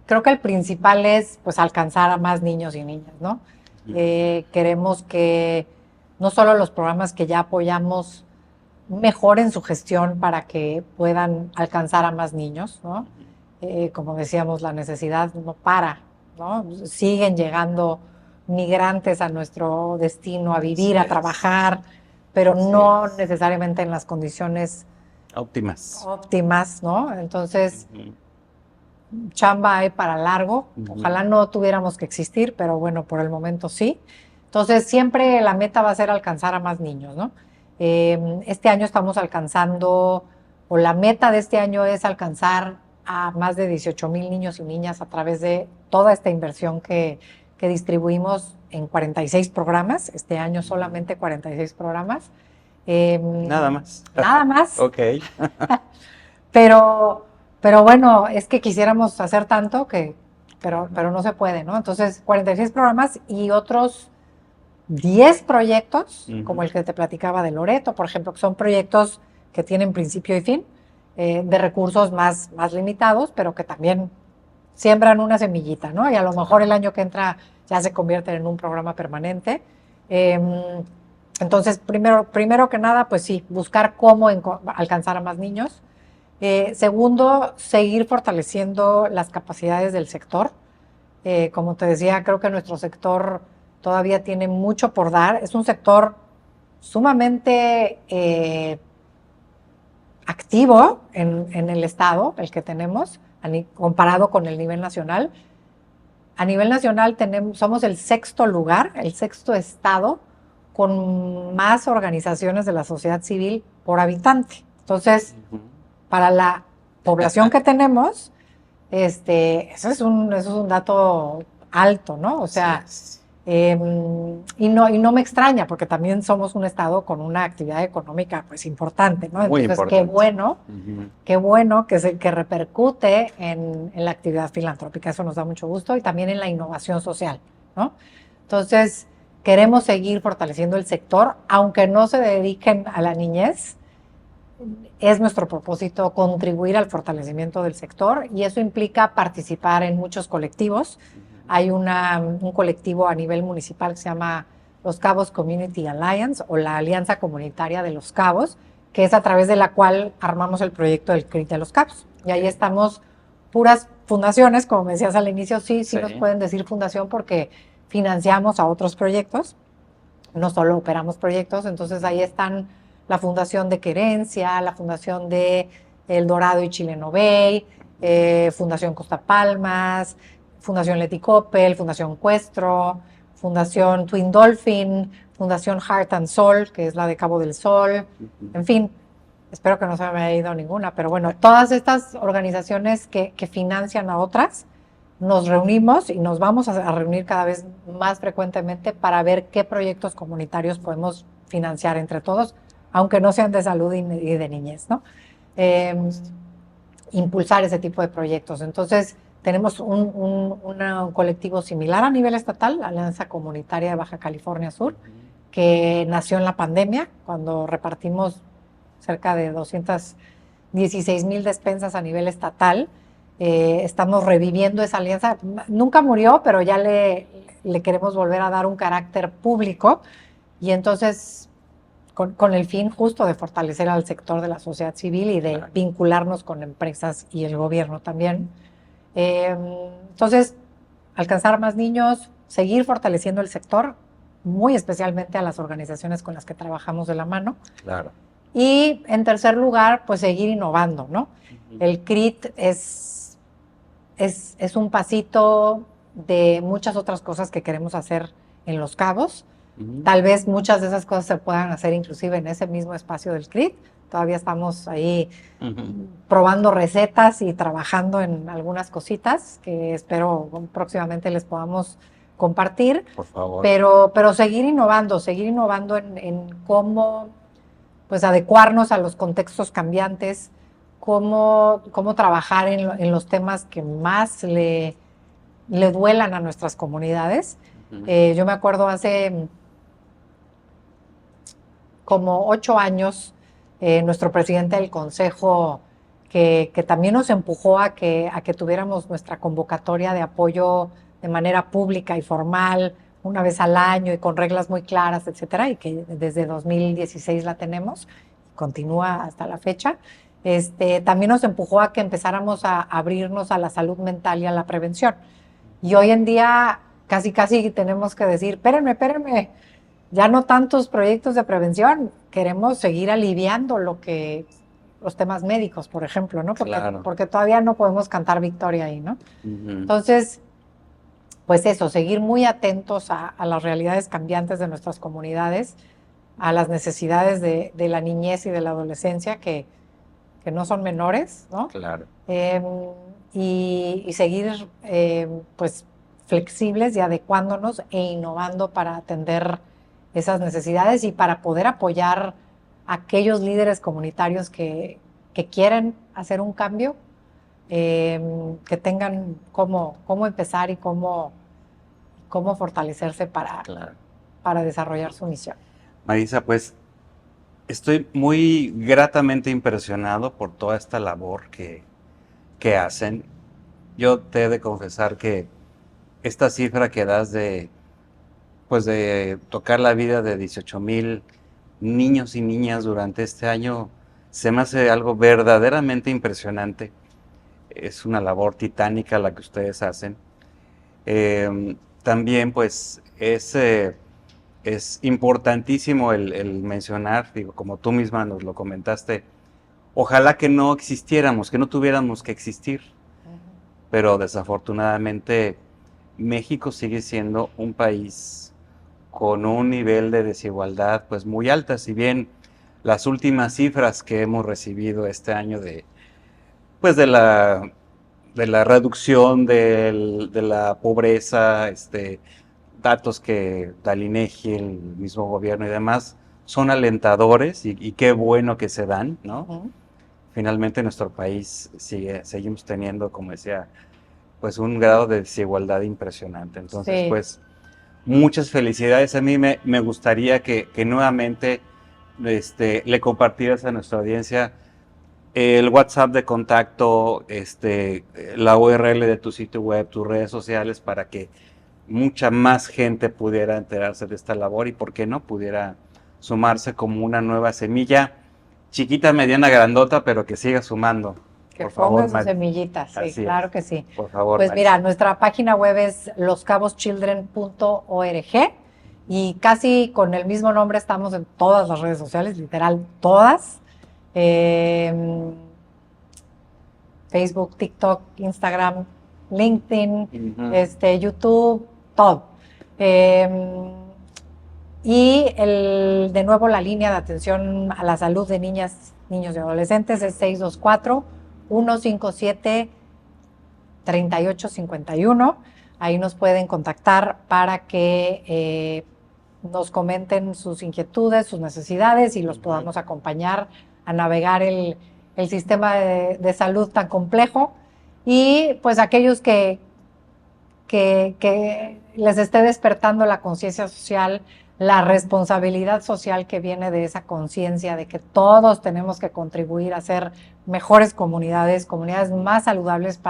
creo que el principal es pues alcanzar a más niños y niñas, ¿no? Queremos que no solo los programas que ya apoyamos mejoren su gestión para que puedan alcanzar a más niños, ¿no? Como decíamos, la necesidad no para, ¿no? Siguen llegando migrantes a nuestro destino a vivir, a trabajar, pero no necesariamente en las condiciones óptimas, ¿no? Entonces, chamba hay para largo. Ojalá no tuviéramos que existir, pero bueno, por el momento sí. Entonces, siempre la meta va a ser alcanzar a más niños, ¿no? Este año estamos alcanzando, o la meta de este año es alcanzar a más de 18,000 niños y niñas a través de toda esta inversión que distribuimos en 46 programas. Este año solamente 46 programas. Nada más. Nada más. Ok. Pero bueno, es que quisiéramos hacer tanto pero no se puede, ¿no? Entonces, 46 programas y otros 10 proyectos, como el que te platicaba de Loreto, por ejemplo, que son proyectos que tienen principio y fin, de recursos más limitados, pero que también siembran una semillita, ¿no? Y a lo mejor el año que entra ya se convierten en un programa permanente. Entonces, primero que nada, pues sí, buscar cómo alcanzar a más niños. Segundo, seguir fortaleciendo las capacidades del sector. Como te decía, creo que nuestro sector todavía tiene mucho por dar. Es un sector sumamente activo en el estado, el que tenemos, comparado con el nivel nacional. A nivel nacional somos el 6º lugar, el 6º estado con más organizaciones de la sociedad civil por habitante. Entonces, para la población que tenemos, eso es un dato alto, ¿no? O sea, y no me extraña, porque también somos un estado con una actividad económica pues importante, ¿no? Muy Entonces, importante. qué bueno que repercute en la actividad filantrópica. Eso nos da mucho gusto, y también en la innovación social, ¿no? Entonces, queremos seguir fortaleciendo el sector, aunque no se dediquen a la niñez. Es nuestro propósito contribuir al fortalecimiento del sector, y eso implica participar en muchos colectivos. Hay un colectivo a nivel municipal que se llama Los Cabos Community Alliance, o la Alianza Comunitaria de Los Cabos, que es a través de la cual armamos el proyecto del CRIT de Los Cabos. Y ahí estamos puras fundaciones, como me decías al inicio, sí nos pueden decir fundación porque financiamos a otros proyectos, no solo operamos proyectos. Entonces ahí están la Fundación de Querencia, la Fundación de El Dorado y Chileno Bay, Fundación Costa Palmas, Fundación Leti Coppel, Fundación Cuestro, Fundación Twin Dolphin, Fundación Heart and Soul, que es la de Cabo del Sol. En fin, espero que no se me haya ido ninguna, pero bueno, todas estas organizaciones que financian a otras, nos reunimos y nos vamos a reunir cada vez más frecuentemente para ver qué proyectos comunitarios podemos financiar entre todos, aunque no sean de salud y de niñez, ¿no? Impulsar ese tipo de proyectos. Entonces, tenemos un colectivo similar a nivel estatal, la Alianza Comunitaria de Baja California Sur, que nació en la pandemia, cuando repartimos cerca de 216,000 despensas a nivel estatal. Estamos reviviendo esa alianza. Nunca murió, pero ya le queremos volver a dar un carácter público, y entonces con el fin justo de fortalecer al sector de la sociedad civil y de vincularnos con empresas y el gobierno también. Entonces, alcanzar más niños, seguir fortaleciendo el sector, muy especialmente a las organizaciones con las que trabajamos de la mano. Claro. Y en tercer lugar, pues seguir innovando, ¿no? El CRIT es un pasito de muchas otras cosas que queremos hacer en Los Cabos. Tal vez muchas de esas cosas se puedan hacer inclusive en ese mismo espacio del CRIT. Todavía estamos ahí probando recetas y trabajando en algunas cositas que espero próximamente les podamos compartir. Por favor. Pero seguir innovando en cómo pues adecuarnos a los contextos cambiantes, cómo trabajar en los temas que más le duelan a nuestras comunidades. Yo me acuerdo hace como 8 años, nuestro presidente del consejo, que también nos empujó a que tuviéramos nuestra convocatoria de apoyo de manera pública y formal, una vez al año y con reglas muy claras, etcétera, y que desde 2016 la tenemos, continúa hasta la fecha. También nos empujó a que empezáramos a abrirnos a la salud mental y a la prevención. Y hoy en día casi tenemos que decir, espérenme, ya no tantos proyectos de prevención, queremos seguir aliviando los temas médicos, por ejemplo, ¿no? Porque todavía no podemos cantar victoria ahí, ¿no? Entonces, pues eso, seguir muy atentos a las realidades cambiantes de nuestras comunidades, a las necesidades de la niñez y de la adolescencia, que no son menores, ¿no? Claro. Y seguir, pues, flexibles y adecuándonos e innovando para atender esas necesidades y para poder apoyar a aquellos líderes comunitarios que quieren hacer un cambio, que tengan cómo empezar y cómo fortalecerse para desarrollar su misión. Marisa, pues estoy muy gratamente impresionado por toda esta labor que hacen. Yo te he de confesar que esta cifra que das de tocar la vida de 18,000 niños y niñas durante este año, se me hace algo verdaderamente impresionante. Es una labor titánica la que ustedes hacen. También pues es importantísimo el mencionar, digo, como tú misma nos lo comentaste, ojalá que no existiéramos, que no tuviéramos que existir, pero desafortunadamente México sigue siendo un país con un nivel de desigualdad pues muy alta, si bien las últimas cifras que hemos recibido este año de la reducción de la pobreza, datos que da el INEGI, el mismo gobierno y demás, son alentadores y qué bueno que se dan, ¿no? Finalmente en nuestro país seguimos teniendo, como decía, pues un grado de desigualdad impresionante. Entonces, sí, pues, muchas felicidades. A mí me gustaría que nuevamente le compartieras a nuestra audiencia el WhatsApp de contacto, la URL de tu sitio web, tus redes sociales, para que mucha más gente pudiera enterarse de esta labor y, por qué no, pudiera sumarse como una nueva semilla, chiquita, mediana, grandota, pero que siga sumando. Que pongan sus semillitas, sí, Así claro es. que sí. Por favor, pues Marisa. mira, nuestra página web es loscaboschildren.org y casi con el mismo nombre estamos en todas las redes sociales, literal todas. Facebook, TikTok, Instagram, LinkedIn, YouTube, todo. Y de nuevo la línea de atención a la salud de niñas, niños y adolescentes es 624-157-3851. Ahí nos pueden contactar para que nos comenten sus inquietudes, sus necesidades y los podamos acompañar a navegar el sistema de salud tan complejo. Y pues aquellos que les esté despertando la conciencia social, la responsabilidad social que viene de esa conciencia de que todos tenemos que contribuir a ser mejores comunidades, comunidades más saludables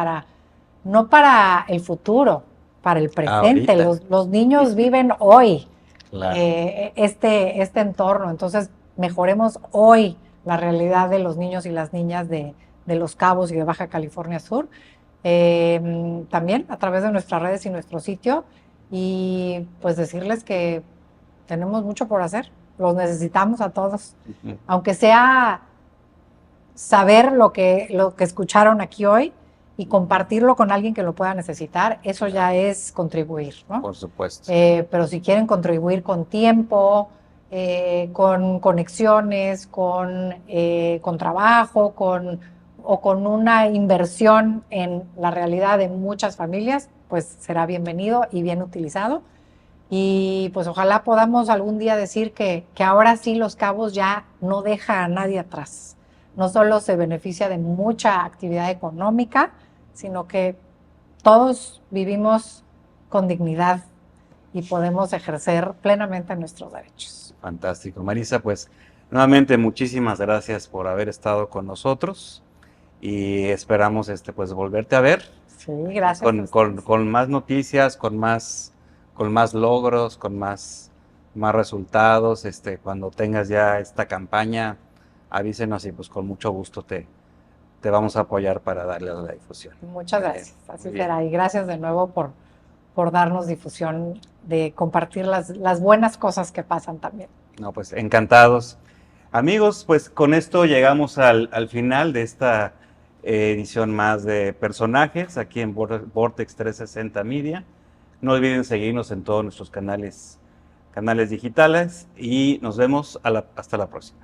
no para el futuro, para el presente. Los niños viven hoy. Claro. Este entorno. Entonces, mejoremos hoy la realidad de los niños y las niñas de Los Cabos y de Baja California Sur. También a través de nuestras redes y nuestro sitio. Y pues decirles que tenemos mucho por hacer. Los necesitamos a todos. Aunque sea saber lo que escucharon aquí hoy y compartirlo con alguien que lo pueda necesitar, eso ya es contribuir, ¿no? Por supuesto. Pero si quieren contribuir con tiempo, con conexiones, con trabajo, o con una inversión en la realidad de muchas familias, pues será bienvenido y bien utilizado. Y pues ojalá podamos algún día decir que ahora sí Los Cabos ya no deja a nadie atrás. No solo se beneficia de mucha actividad económica, sino que todos vivimos con dignidad y podemos ejercer plenamente nuestros derechos. Fantástico. Marisa, pues nuevamente muchísimas gracias por haber estado con nosotros y esperamos pues volverte a ver. Sí, gracias. Con más noticias, con más logros, con más resultados. Cuando tengas ya esta campaña, avísenos y pues con mucho gusto te vamos a apoyar para darle la difusión. Muchas gracias, así será. Y gracias de nuevo por darnos difusión, de compartir las buenas cosas que pasan también. No, pues encantados. Amigos, pues con esto llegamos al final de esta edición más de personajes aquí en Vortex 360 Media. No olviden seguirnos en todos nuestros canales digitales y nos vemos hasta la próxima.